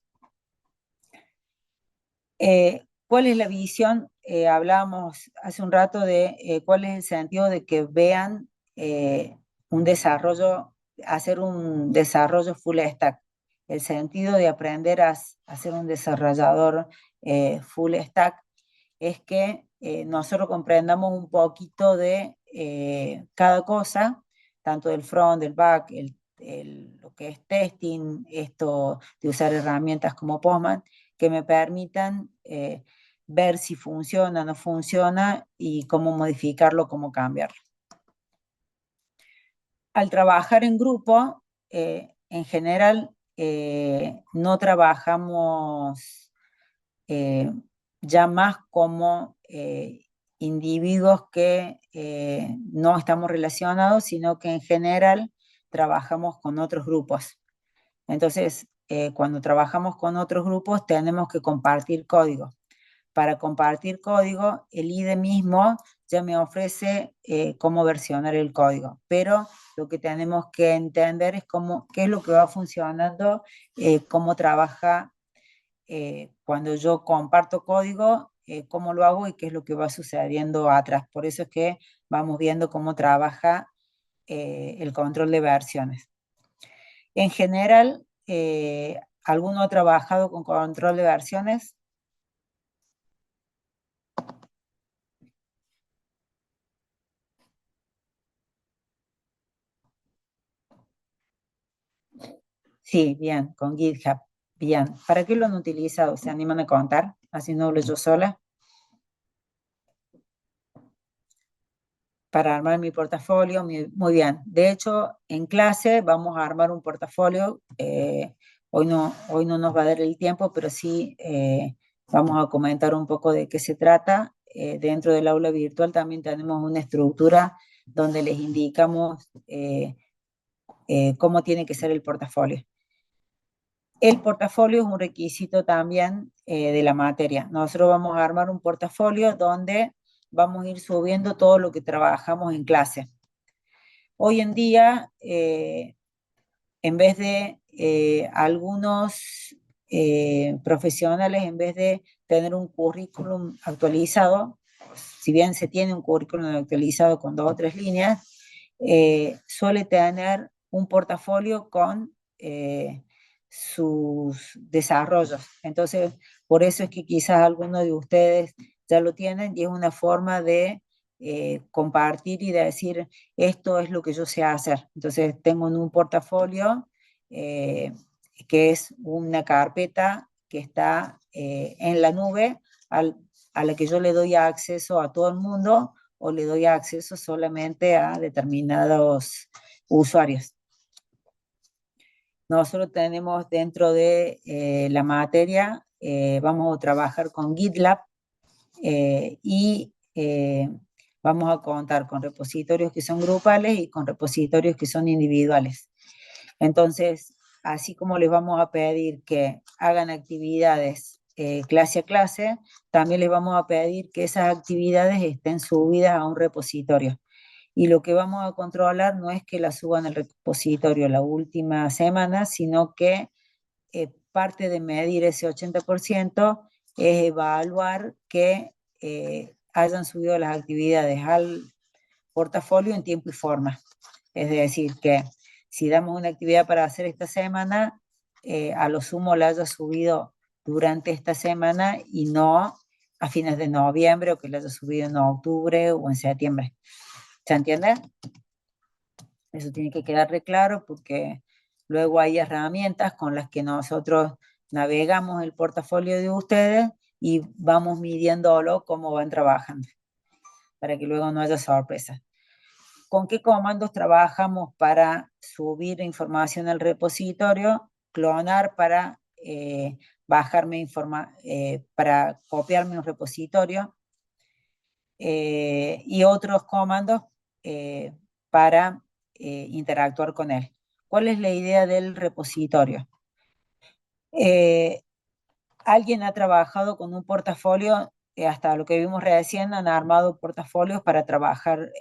¿Cuál es la visión? Hablábamos hace un rato de cuál es el sentido de que vean un desarrollo, hacer un desarrollo full stack. El sentido de aprender a ser un desarrollador full stack es que nosotros comprendamos un poquito de cada cosa, tanto del front, del back, lo que es testing, esto de usar herramientas como Postman, que me permitan ver si funciona o no funciona, y cómo modificarlo, cómo cambiarlo. Al trabajar en grupo, en general, no trabajamos ya más como individuos que no estamos relacionados, sino que en general trabajamos con otros grupos. Entonces, cuando trabajamos con otros grupos, tenemos que compartir código. Para compartir código, el IDE mismo ya me ofrece cómo versionar el código, pero lo que tenemos que entender es qué es lo que va funcionando, cómo trabaja cuando yo comparto código, cómo lo hago y qué es lo que va sucediendo atrás. Por eso es que vamos viendo cómo trabaja el control de versiones. En general, ¿alguno ha trabajado con control de versiones? Sí, bien, con GitHub. Bien, ¿para qué lo han utilizado? ¿Se animan a contar? Así no hablo yo sola. Para armar mi portafolio, muy bien. De hecho, en clase vamos a armar un portafolio. Hoy no nos va a dar el tiempo, pero sí vamos a comentar un poco de qué se trata. Dentro del aula virtual también tenemos una estructura donde les indicamos cómo tiene que ser el portafolio. El portafolio es un requisito también de la materia. Nosotros vamos a armar un portafolio donde vamos a ir subiendo todo lo que trabajamos en clase. Hoy en día, en vez de algunos profesionales, en vez de tener un currículum actualizado, si bien se tiene un currículum actualizado con 2 o 3 líneas, suele tener un portafolio con sus desarrollos. Entonces, por eso es que quizás algunos de ustedes ya lo tienen, y es una forma de compartir y de decir, esto es lo que yo sé hacer. Entonces, tengo en un portafolio que es una carpeta que está en la nube, a la que yo le doy acceso a todo el mundo, o le doy acceso solamente a determinados usuarios. Nosotros tenemos dentro de la materia, vamos a trabajar con GitLab, y Vamos a contar con repositorios que son grupales y con repositorios que son individuales. Entonces, así como les vamos a pedir que hagan actividades clase a clase, también les vamos a pedir que esas actividades estén subidas a un repositorio. Y lo que vamos a controlar no es que las suban al repositorio la última semana, sino que parte de medir ese 80% es evaluar que hayan subido las actividades al portafolio en tiempo y forma. Es decir, que si damos una actividad para hacer esta semana, a lo sumo la haya subido durante esta semana y no a fines de noviembre, o que la haya subido en octubre o en septiembre. ¿Se entiende? Eso tiene que quedar claro, porque luego hay herramientas con las que nosotros navegamos el portafolio de ustedes y vamos midiéndolo cómo van trabajando, para que luego no haya sorpresas. ¿Con qué comandos trabajamos para subir información al repositorio? Clonar para para copiarme un repositorio, y otros comandos para interactuar con él. ¿Cuál es la idea del repositorio? Alguien ha trabajado con un portafolio, hasta lo que vimos recién, han armado portafolios para trabajar,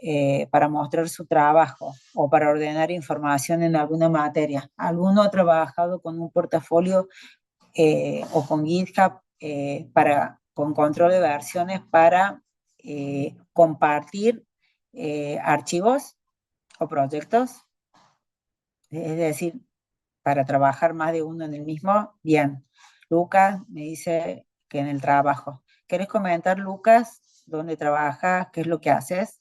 para mostrar su trabajo o para ordenar información en alguna materia. ¿Alguno ha trabajado con un portafolio o con GitHub con control de versiones para compartir archivos o proyectos? Es decir, para trabajar más de uno en el mismo. Bien. Lucas me dice que en el trabajo. ¿Quieres comentar, Lucas, dónde trabajas? ¿Qué es lo que haces?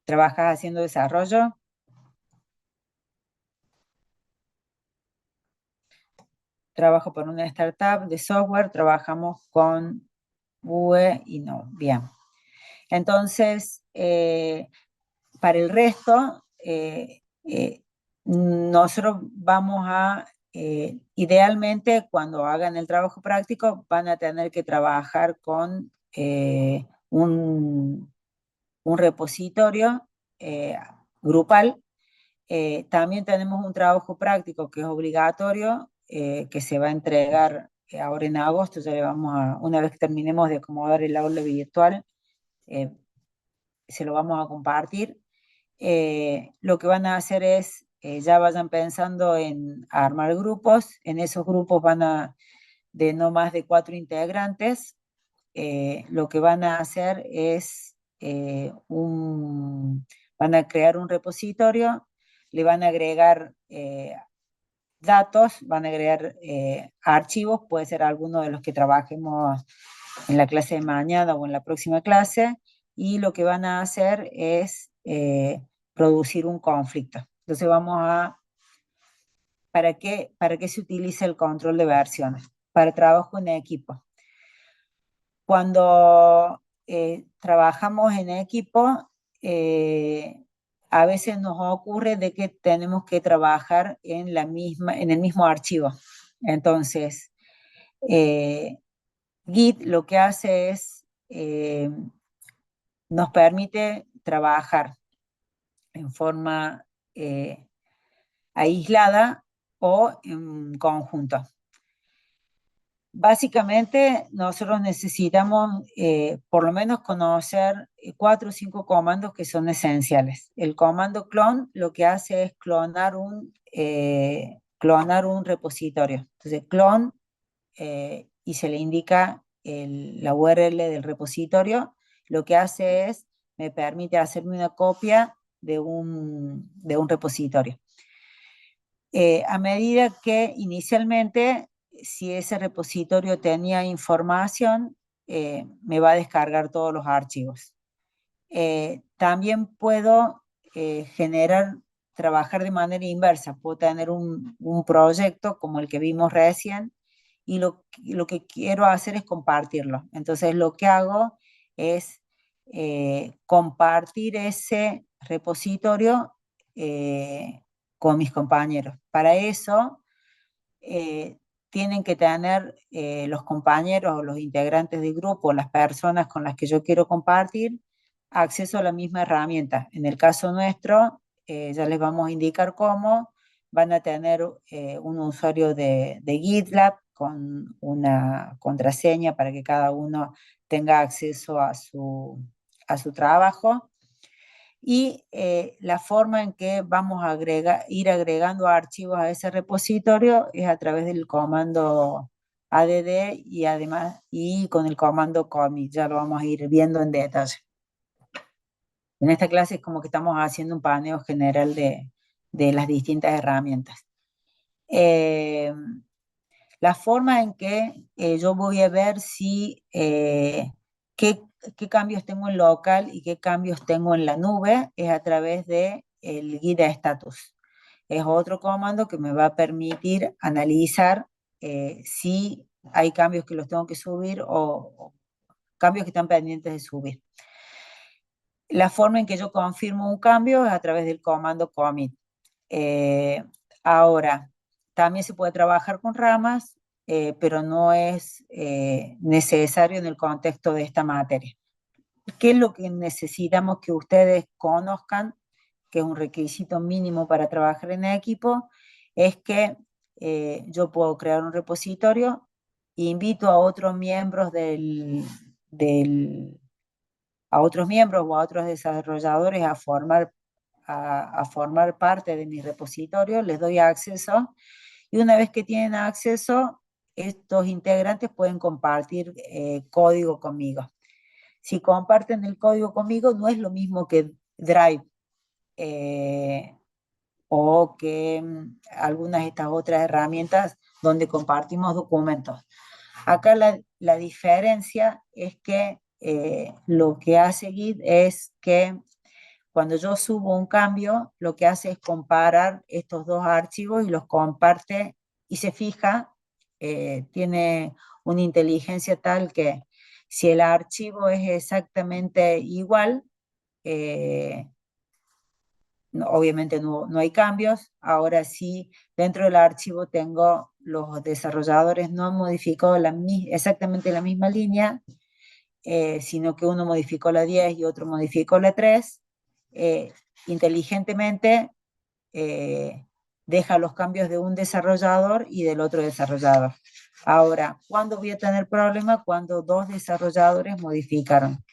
¿Trabajas haciendo desarrollo? Trabajo por una startup de software, trabajamos con UE y no. Bien. Entonces, para el resto, nosotros vamos a, idealmente, cuando hagan el trabajo práctico, van a tener que trabajar con un repositorio grupal. También tenemos un trabajo práctico que es obligatorio, que se va a entregar ahora en agosto. Ya le vamos una vez que terminemos de acomodar el aula virtual, se lo vamos a compartir. Lo que van a hacer es, ya vayan pensando en armar grupos. En esos grupos de no más de 4 integrantes, lo que van a hacer es, van a crear un repositorio, le van a agregar datos, van a agregar archivos, puede ser alguno de los que trabajemos en la clase de mañana o en la próxima clase, y lo que van a hacer es producir un conflicto. Entonces ¿para qué se utiliza el control de versiones? Para trabajo en equipo. Cuando trabajamos en equipo, a veces nos ocurre de que tenemos que trabajar en el mismo archivo. Entonces, Git lo que hace es, nos permite trabajar en forma aislada o en conjunto. Básicamente, nosotros necesitamos por lo menos conocer 4 o 5 comandos que son esenciales. El comando clone lo que hace es clonar un repositorio. Entonces, clone, y se le indica la URL del repositorio, lo que hace es, me permite hacerme una copia de un repositorio. A medida que inicialmente, si ese repositorio tenía información, me va a descargar todos los archivos. También puedo trabajar de manera inversa. Puedo tener un proyecto como el que vimos recién, y lo que quiero hacer es compartirlo. Entonces lo que hago es compartir ese repositorio con mis compañeros. Para eso tienen que tener los compañeros o los integrantes del grupo, las personas con las que yo quiero compartir, acceso a la misma herramienta. En el caso nuestro, ya les vamos a indicar cómo. Van a tener un usuario de GitLab con una contraseña para que cada uno tenga acceso a su trabajo. Y la forma en que vamos a ir agregando archivos a ese repositorio es a través del comando add y además con el comando commit. Ya lo vamos a ir viendo en detalle. En esta clase es como que estamos haciendo un paneo general de las distintas herramientas. La forma en que yo voy a ver si qué cambios tengo en local y qué cambios tengo en la nube es a través de el guía status. Es otro comando que me va a permitir analizar si hay cambios que los tengo que subir o cambios que están pendientes de subir. La forma en que yo confirmo un cambio es a través del comando commit. Ahora, también se puede trabajar con ramas, pero no es necesario en el contexto de esta materia. ¿Qué es lo que necesitamos que ustedes conozcan, que es un requisito mínimo para trabajar en equipo? Es que yo puedo crear un repositorio, invito a otros miembros a otros miembros o a otros desarrolladores a formar parte de mi repositorio, les doy acceso, y una vez que tienen acceso, estos integrantes pueden compartir código conmigo. Si comparten el código conmigo, no es lo mismo que Drive o que algunas de estas otras herramientas donde compartimos documentos. Acá la diferencia es que lo que hace Git es que cuando yo subo un cambio, lo que hace es comparar estos dos archivos y los comparte y se fija, tiene una inteligencia tal que si el archivo es exactamente igual, obviamente no hay cambios. Ahora sí, dentro del archivo tengo los desarrolladores no han modificado exactamente la misma línea, sino que uno modificó la 10 y otro modificó la 3. Inteligentemente deja los cambios de un desarrollador y del otro desarrollador. Ahora, ¿cuándo voy a tener problema? Cuando dos desarrolladores modificaron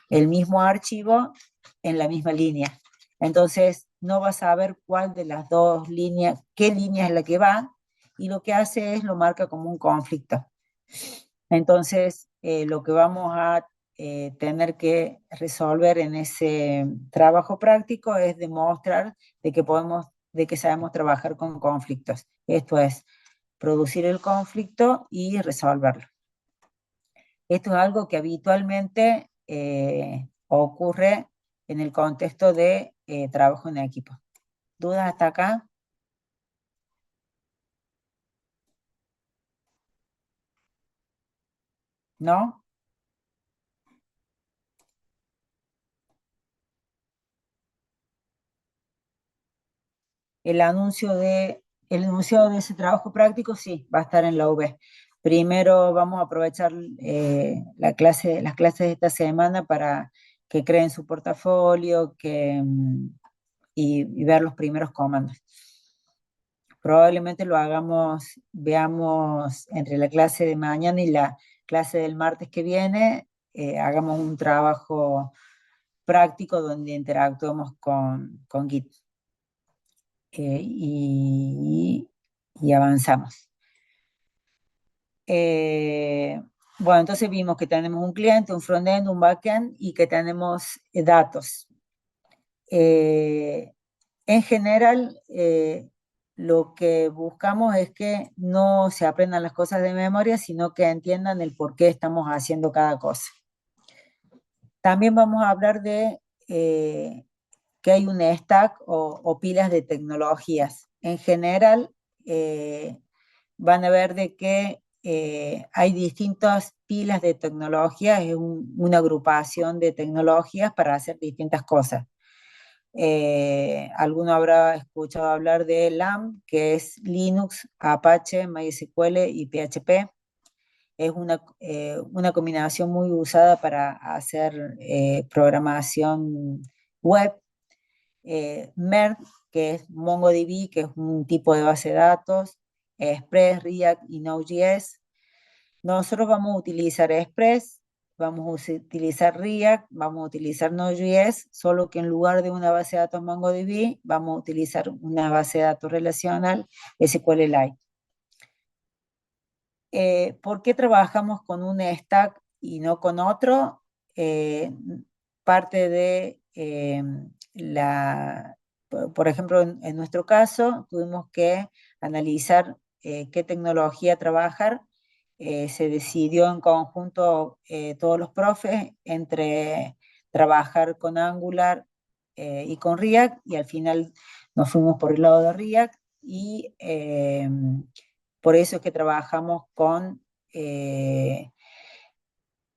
el mismo archivo en la misma línea. Entonces, no vas a saber cuál de las dos líneas, qué línea es la que va, y lo que hace es lo marca como un conflicto. Entonces, lo que vamos a tener que resolver en ese trabajo práctico es demostrar de que sabemos trabajar con conflictos. Esto es, producir el conflicto y resolverlo. Esto es algo que habitualmente ocurre en el contexto de trabajo en equipo. ¿Dudas hasta acá? ¿No? El anuncio de ese trabajo práctico, sí, va a estar en la UB. Primero vamos a aprovechar las clases de esta semana para que creen su portafolio y ver los primeros comandos. Probablemente lo veamos entre la clase de mañana y la clase del martes que viene, hagamos un trabajo práctico donde interactuemos con Git. Y avanzamos. Bueno, entonces vimos que tenemos un cliente, un frontend, un backend y que tenemos datos. En general, lo que buscamos es que no se aprendan las cosas de memoria, sino que entiendan el por qué estamos haciendo cada cosa. También vamos a hablar de que hay un stack o pilas de tecnologías. En general, van a ver de que hay distintas pilas de tecnologías, es una agrupación de tecnologías para hacer distintas cosas. Alguno habrá escuchado hablar de LAMP, que es Linux, Apache, MySQL y PHP. Es una combinación muy usada para hacer programación web. MERD, que es MongoDB, que es un tipo de base de datos, Express, React y Node.js. Nosotros vamos a utilizar Express, vamos a utilizar React, vamos a utilizar Node.js, solo que en lugar de una base de datos MongoDB, vamos a utilizar una base de datos relacional SQLite. ¿Por qué trabajamos con un stack y no con otro? Parte de por ejemplo, en nuestro caso, tuvimos que analizar qué tecnología trabajar. Se decidió en conjunto todos los profes entre trabajar con Angular y con React, y al final nos fuimos por el lado de React, y por eso es que trabajamos con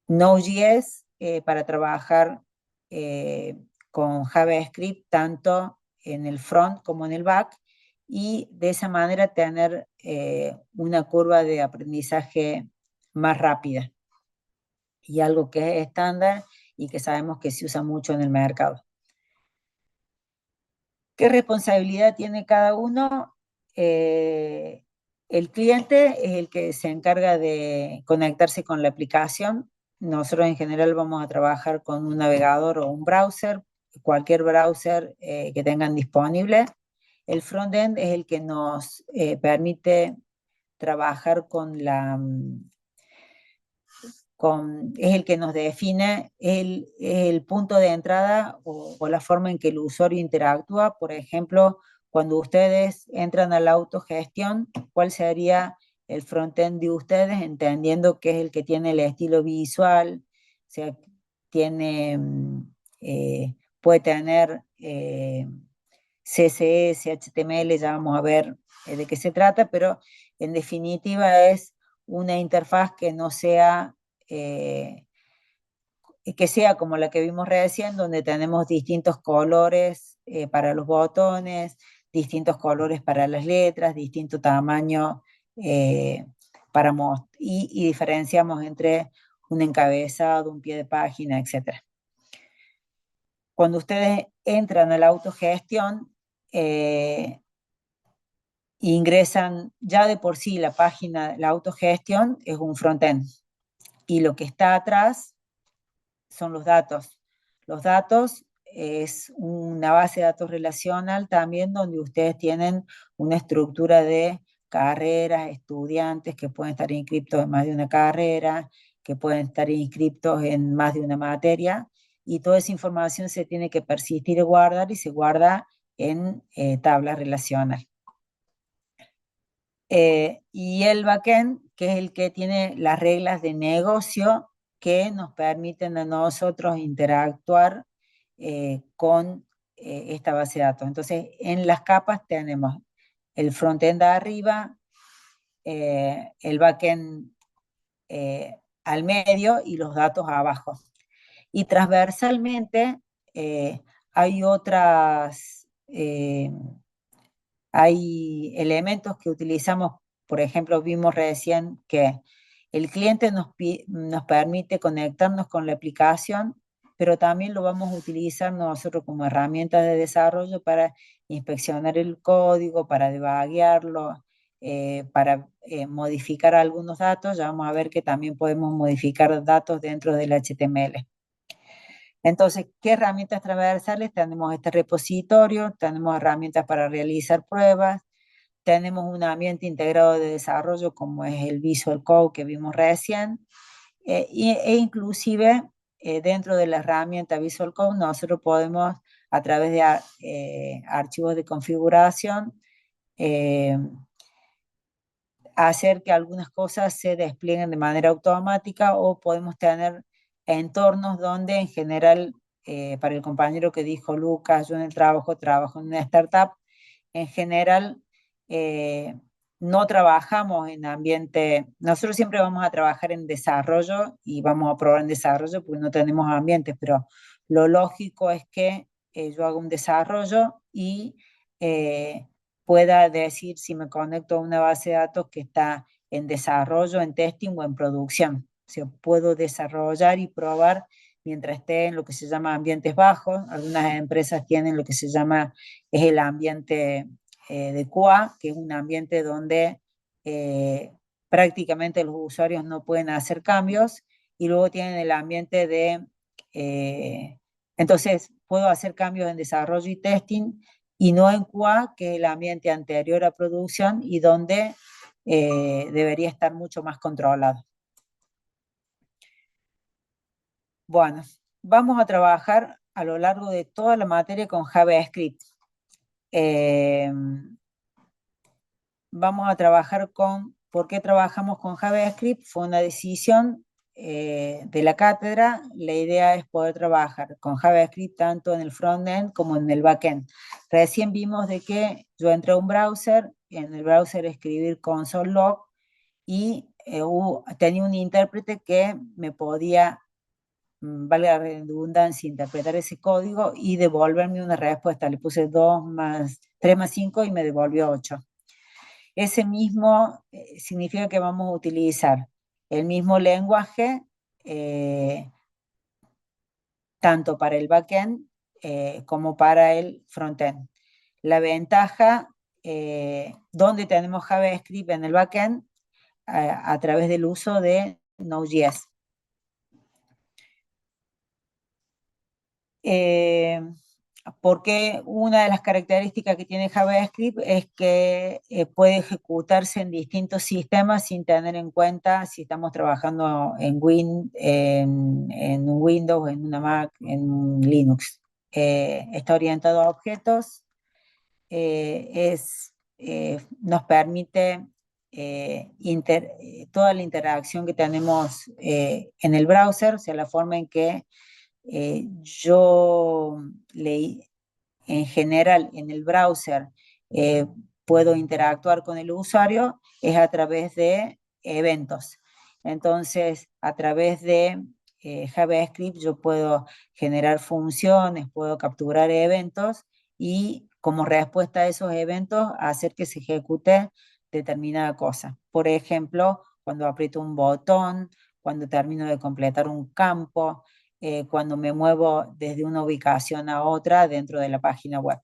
Node.js para trabajar con JavaScript tanto en el front como en el back, y de esa manera tener una curva de aprendizaje más rápida, y algo que es estándar y que sabemos que se usa mucho en el mercado. ¿Qué responsabilidad tiene cada uno? El cliente es el que se encarga de conectarse con la aplicación. Nosotros en general vamos a trabajar con un navegador o un browser, cualquier browser que tengan disponible. El frontend es el que nos permite trabajar con es el que nos define el punto de entrada o la forma en que el usuario interactúa. Por ejemplo, cuando ustedes entran a la autogestión, ¿cuál sería el frontend de ustedes? Entendiendo que es el que tiene el estilo visual, o sea, puede tener CSS, HTML, ya vamos a ver de qué se trata, pero en definitiva es una interfaz que no sea que sea como la que vimos recién, donde tenemos distintos colores para los botones, distintos colores para las letras, distinto tamaño y diferenciamos entre un encabezado, un pie de página, etc. Cuando ustedes entran a la autogestión, ingresan ya de por sí la página, la autogestión es un frontend, y lo que está atrás son los datos. Los datos es una base de datos relacional también, donde ustedes tienen una estructura de carreras, estudiantes que pueden estar inscritos en más de una carrera, que pueden estar inscritos en más de una materia, y toda esa información se tiene que persistir y guardar, y se guarda en tabla relacional. Y el backend, que es el que tiene las reglas de negocio que nos permiten a nosotros interactuar con esta base de datos. Entonces, en las capas tenemos el frontend arriba, el backend al medio y los datos abajo. Y transversalmente hay hay elementos que utilizamos. Por ejemplo, vimos recién que el cliente nos permite conectarnos con la aplicación, pero también lo vamos a utilizar nosotros como herramienta de desarrollo para inspeccionar el código, para debuguearlo, para modificar algunos datos. Ya vamos a ver que también podemos modificar datos dentro del HTML. Entonces, ¿qué herramientas transversales? Tenemos este repositorio, tenemos herramientas para realizar pruebas, tenemos un ambiente integrado de desarrollo como es el Visual Code que vimos recién, e inclusive dentro de la herramienta Visual Code nosotros podemos, a través de archivos de configuración, hacer que algunas cosas se desplieguen de manera automática, o podemos tener entornos donde en general, para el compañero que dijo Lucas, yo en el trabajo en una startup, en general no trabajamos en ambiente, nosotros siempre vamos a trabajar en desarrollo y vamos a probar en desarrollo porque no tenemos ambientes, pero lo lógico es que yo hago un desarrollo y pueda decir si me conecto a una base de datos que está en desarrollo, en testing o en producción. O sea, puedo desarrollar y probar mientras esté en lo que se llama ambientes bajos. Algunas empresas tienen lo que se llama, es el ambiente de QA, que es un ambiente donde prácticamente los usuarios no pueden hacer cambios, y luego tienen el ambiente de, entonces puedo hacer cambios en desarrollo y testing, y no en QA, que es el ambiente anterior a producción y donde debería estar mucho más controlado. Bueno, vamos a trabajar a lo largo de toda la materia con JavaScript. Vamos a trabajar con, ¿por qué trabajamos con JavaScript? Fue una decisión de la cátedra. La idea es poder trabajar con JavaScript tanto en el frontend como en el backend. Recién vimos de que yo entré a un browser, en el browser escribir console log, y tenía un intérprete que me podía, valga la redundancia, interpretar ese código y devolverme una respuesta. Le puse 3 más 5 y me devolvió 8. Ese mismo significa que vamos a utilizar el mismo lenguaje tanto para el backend como para el frontend. La ventaja, donde tenemos JavaScript en el backend, a través del uso de Node.js. Porque una de las características que tiene JavaScript es que puede ejecutarse en distintos sistemas sin tener en cuenta si estamos trabajando en Windows, en una Mac, en un Linux. Está orientado a objetos, nos permite toda la interacción que tenemos en el browser, o sea, la forma en que yo en general en el browser puedo interactuar con el usuario es a través de eventos. Entonces, a través de JavaScript yo puedo generar funciones, puedo capturar eventos y como respuesta a esos eventos hacer que se ejecute determinada cosa. Por ejemplo, cuando aprieto un botón, cuando termino de completar un campo, cuando me muevo desde una ubicación a otra dentro de la página web.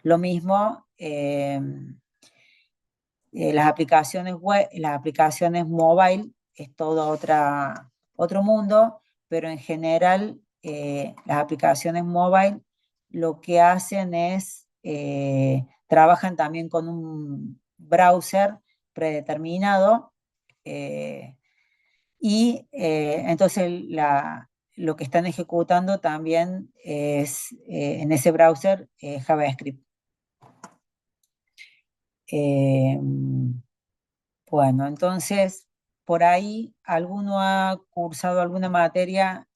Lo mismo, las aplicaciones web, las aplicaciones mobile es todo otro mundo, pero en general las aplicaciones mobile lo que hacen es, trabajan también con un browser predeterminado, y entonces lo que están ejecutando también es en ese browser JavaScript. Bueno, entonces por ahí ¿alguno ha cursado alguna materia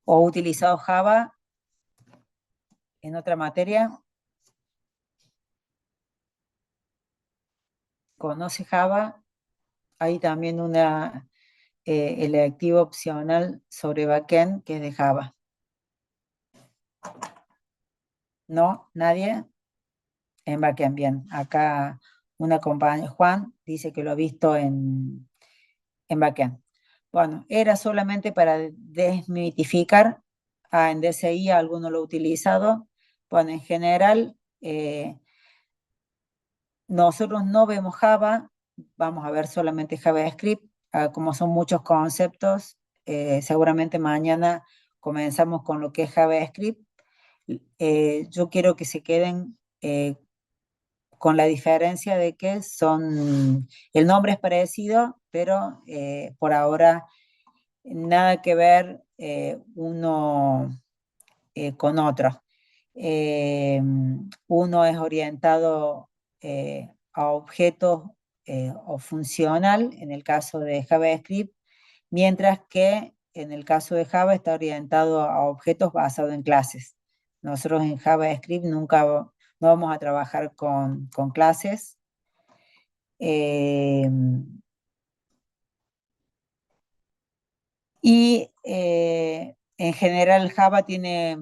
o utilizado Java en otra materia? ¿Conoce Java? Hay también una electiva opcional sobre backend que es de Java. ¿No? ¿Nadie? En backend, bien. Acá una compañera, Juan, dice que lo ha visto en backend. Bueno, era solamente para desmitificar. En DCI alguno lo ha utilizado. Bueno, en general, nosotros no vemos Java, vamos a ver solamente JavaScript. Como son muchos conceptos, seguramente mañana comenzamos con lo que es JavaScript. Yo quiero que se queden con la diferencia de que el nombre es parecido, pero por ahora nada que ver uno con otro. Uno es orientado a objetos o funcional, en el caso de JavaScript, mientras que en el caso de Java está orientado a objetos basados en clases. Nosotros en JavaScript no vamos a trabajar con clases. Y en general Java tiene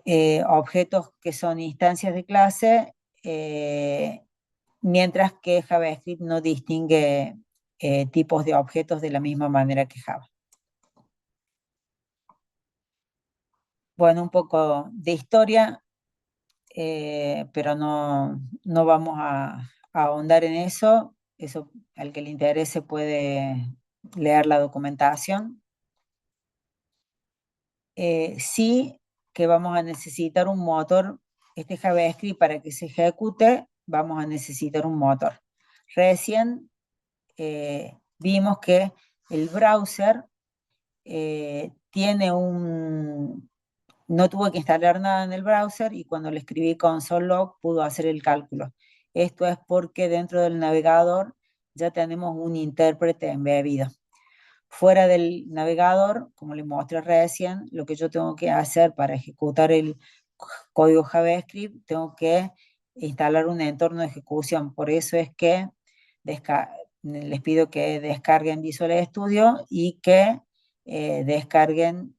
objetos que son instancias de clase, mientras que JavaScript no distingue tipos de objetos de la misma manera que Java. Bueno, un poco de historia, pero no vamos a ahondar en eso. Eso, al que le interese puede leer la documentación. Sí que vamos a necesitar un motor. Este JavaScript, para que se ejecute, vamos a necesitar un motor. Recién vimos que el browser tiene no tuvo que instalar nada en el browser, y cuando le escribí console log pudo hacer el cálculo. Esto es porque dentro del navegador ya tenemos un intérprete embebido. Fuera del navegador, como les mostré recién, lo que yo tengo que hacer para ejecutar el código JavaScript, tengo que instalar un entorno de ejecución. Por eso es que les pido que descarguen Visual Studio y que descarguen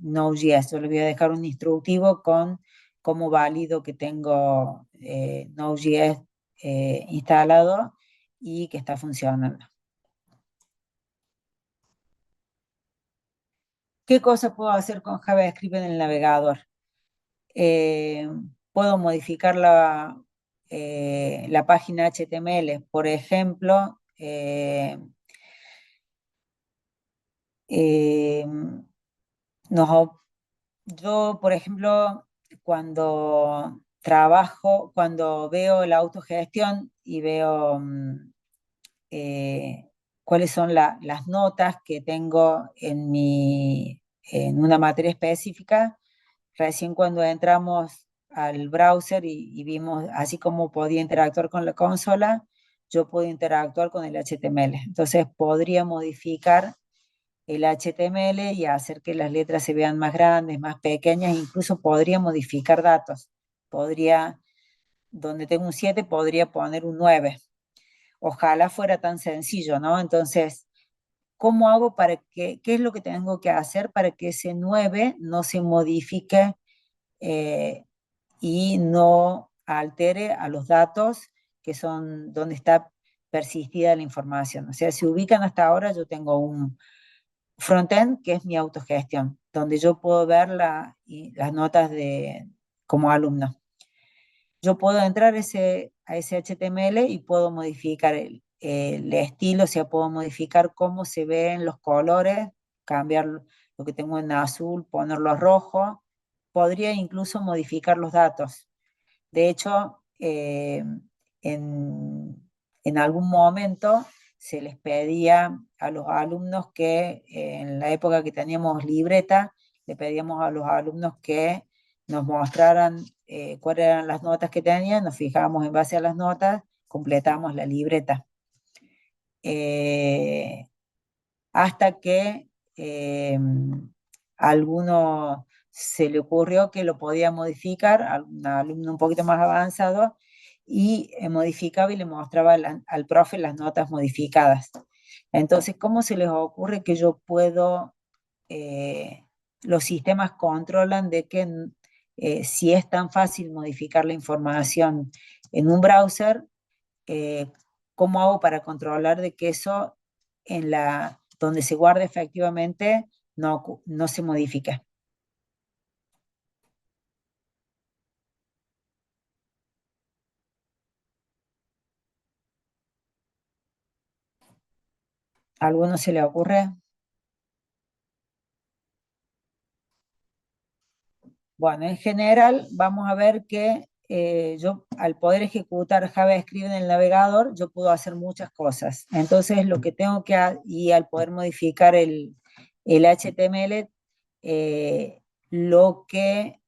Node.js. Yo les voy a dejar un instructivo con cómo valido que tengo Node.js instalado y que está funcionando. ¿Qué cosas puedo hacer con JavaScript en el navegador? Puedo modificar la página HTML. Por ejemplo, yo, por ejemplo, cuando cuando veo la autogestión y veo cuáles son las notas que tengo en una materia específica, recién cuando entramos al browser y vimos así como podía interactuar con la consola, yo puedo interactuar con el HTML. Entonces podría modificar el HTML y hacer que las letras se vean más grandes, más pequeñas, incluso podría modificar datos. Donde tengo un 7, podría poner un 9. Ojalá fuera tan sencillo, ¿no? Entonces, ¿cómo hago qué es lo que tengo que hacer para que ese 9 no se modifique y no altere a los datos que son donde está persistida la información? O sea, si ubican hasta ahora, yo tengo un frontend que es mi autogestión, donde yo puedo ver las notas como alumno. Yo puedo entrar a ese HTML y puedo modificar el estilo, o sea, puedo modificar cómo se ven los colores, cambiar lo que tengo en azul, ponerlo rojo. Podría incluso modificar los datos. De hecho, en algún momento se les pedía a los alumnos que, en la época que teníamos libreta, le pedíamos a los alumnos que nos mostraran cuáles eran las notas que tenían, nos fijábamos en base a las notas, completamos la libreta. Hasta que a alguno se le ocurrió que lo podía modificar, a un alumno un poquito más avanzado, y modificaba y le mostraba al profe las notas modificadas. Entonces, ¿cómo se les ocurre que yo puedo, los sistemas controlan de que si es tan fácil modificar la información en un browser, ¿cómo hago para controlar de que eso donde se guarda efectivamente no se modifica? ¿A alguno se le ocurre? Bueno, en general vamos a ver que yo, al poder ejecutar JavaScript en el navegador, yo puedo hacer muchas cosas. Entonces lo que tengo y al poder modificar el HTML, lo que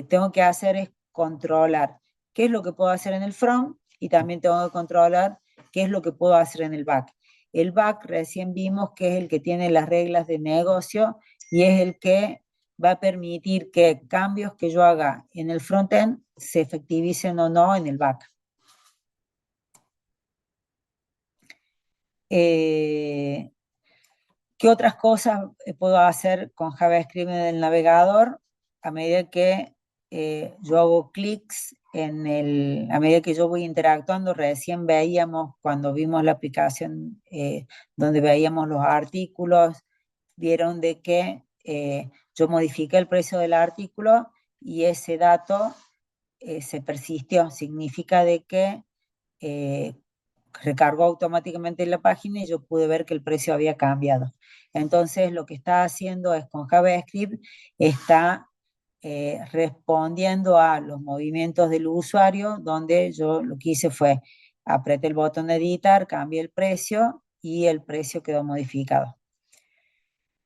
tengo que hacer es controlar qué es lo que puedo hacer en el front, y también tengo que controlar qué es lo que puedo hacer en el back. El back recién vimos que es el que tiene las reglas de negocio y es el que va a permitir que cambios que yo haga en el frontend se efectivicen o no en el back. ¿Qué otras cosas puedo hacer con JavaScript en el navegador? A medida que yo hago clics a medida que yo voy interactuando. Recién veíamos, cuando vimos la aplicación donde veíamos los artículos, vieron de que yo modifiqué el precio del artículo y ese dato se persistió. Significa de que recargó automáticamente en la página y yo pude ver que el precio había cambiado. Entonces lo que está haciendo es, con JavaScript, está respondiendo a los movimientos del usuario, donde yo lo que hice fue apreté el botón de editar, cambié el precio y el precio quedó modificado.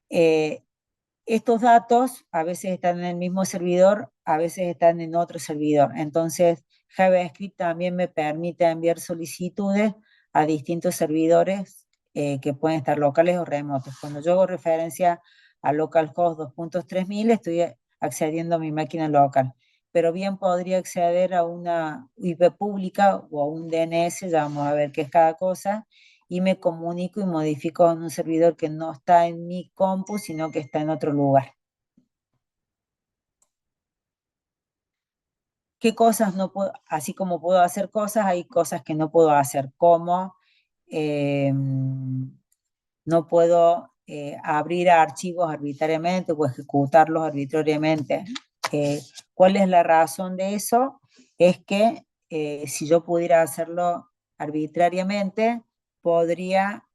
Estos datos a veces están en el mismo servidor, a veces están en otro servidor. Entonces, JavaScript también me permite enviar solicitudes a distintos servidores que pueden estar locales o remotos. Cuando yo hago referencia a localhost 2.3000, estoy accediendo a mi máquina local, pero bien podría acceder a una IP pública o a un DNS, ya vamos a ver qué es cada cosa, y me comunico y modifico en un servidor que no está en mi compu, sino que está en otro lugar. ¿Qué cosas no puedo? Así como puedo hacer cosas, hay cosas que no puedo hacer, como no puedo abrir archivos arbitrariamente o ejecutarlos arbitrariamente. ¿Cuál es la razón de eso? Es que si yo pudiera hacerlo arbitrariamente, podría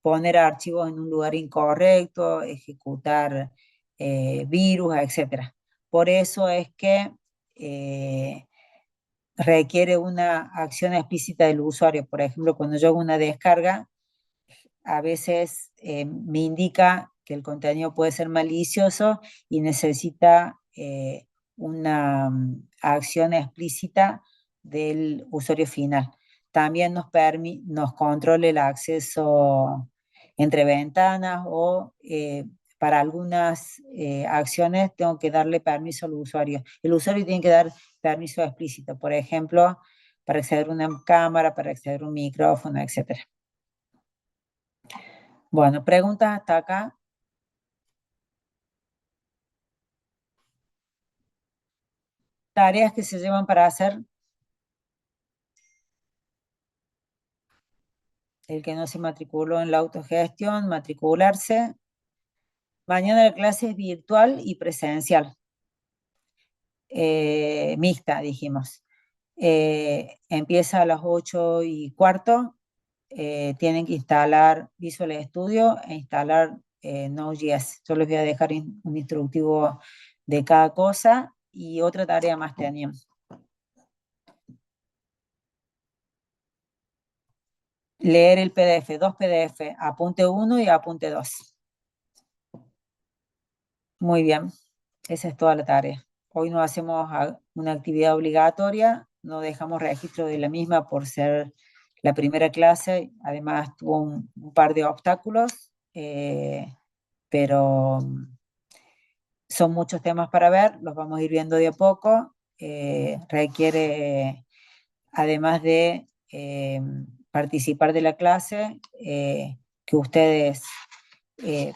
poner archivos en un lugar incorrecto, ejecutar virus, etc. Por eso es que requiere una acción explícita del usuario. Por ejemplo, cuando yo hago una descarga, a veces me indica que el contenido puede ser malicioso y necesita una acción explícita del usuario final. También nos controla el acceso entre ventanas o para algunas acciones tengo que darle permiso al usuario. El usuario tiene que dar permiso explícito, por ejemplo, para acceder a una cámara, para acceder a un micrófono, etc. Bueno, preguntas hasta acá. Tareas que se llevan para hacer. El que no se matriculó en la autogestión, matricularse. Mañana la clase es virtual y presencial. Mixta, dijimos. Empieza a las 8:15. Tienen que instalar Visual Studio e instalar Node.js. Yo les voy a dejar un instructivo de cada cosa y otra tarea más teníamos. Leer el PDF, 2 PDF, apunte 1 y apunte 2. Muy bien, esa es toda la tarea. Hoy no hacemos una actividad obligatoria, no dejamos registro de la misma por ser la primera clase, además tuvo un par de obstáculos, pero son muchos temas para ver, los vamos a ir viendo de a poco. Requiere, además de participar de la clase, que ustedes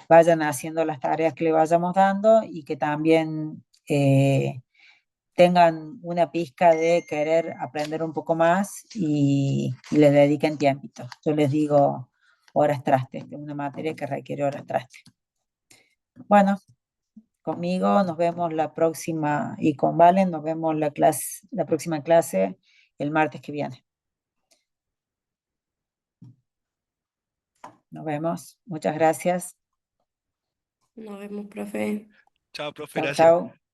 vayan haciendo las tareas que le vayamos dando y que también tengan una pizca de querer aprender un poco más y le dediquen tiempito. Yo les digo horas traste, es una materia que requiere horas traste. Bueno, conmigo nos vemos la próxima, y con Valen nos vemos la próxima clase el martes que viene. Nos vemos. Muchas gracias. Nos vemos, profe. Chao, profe, Chao, gracias. chao.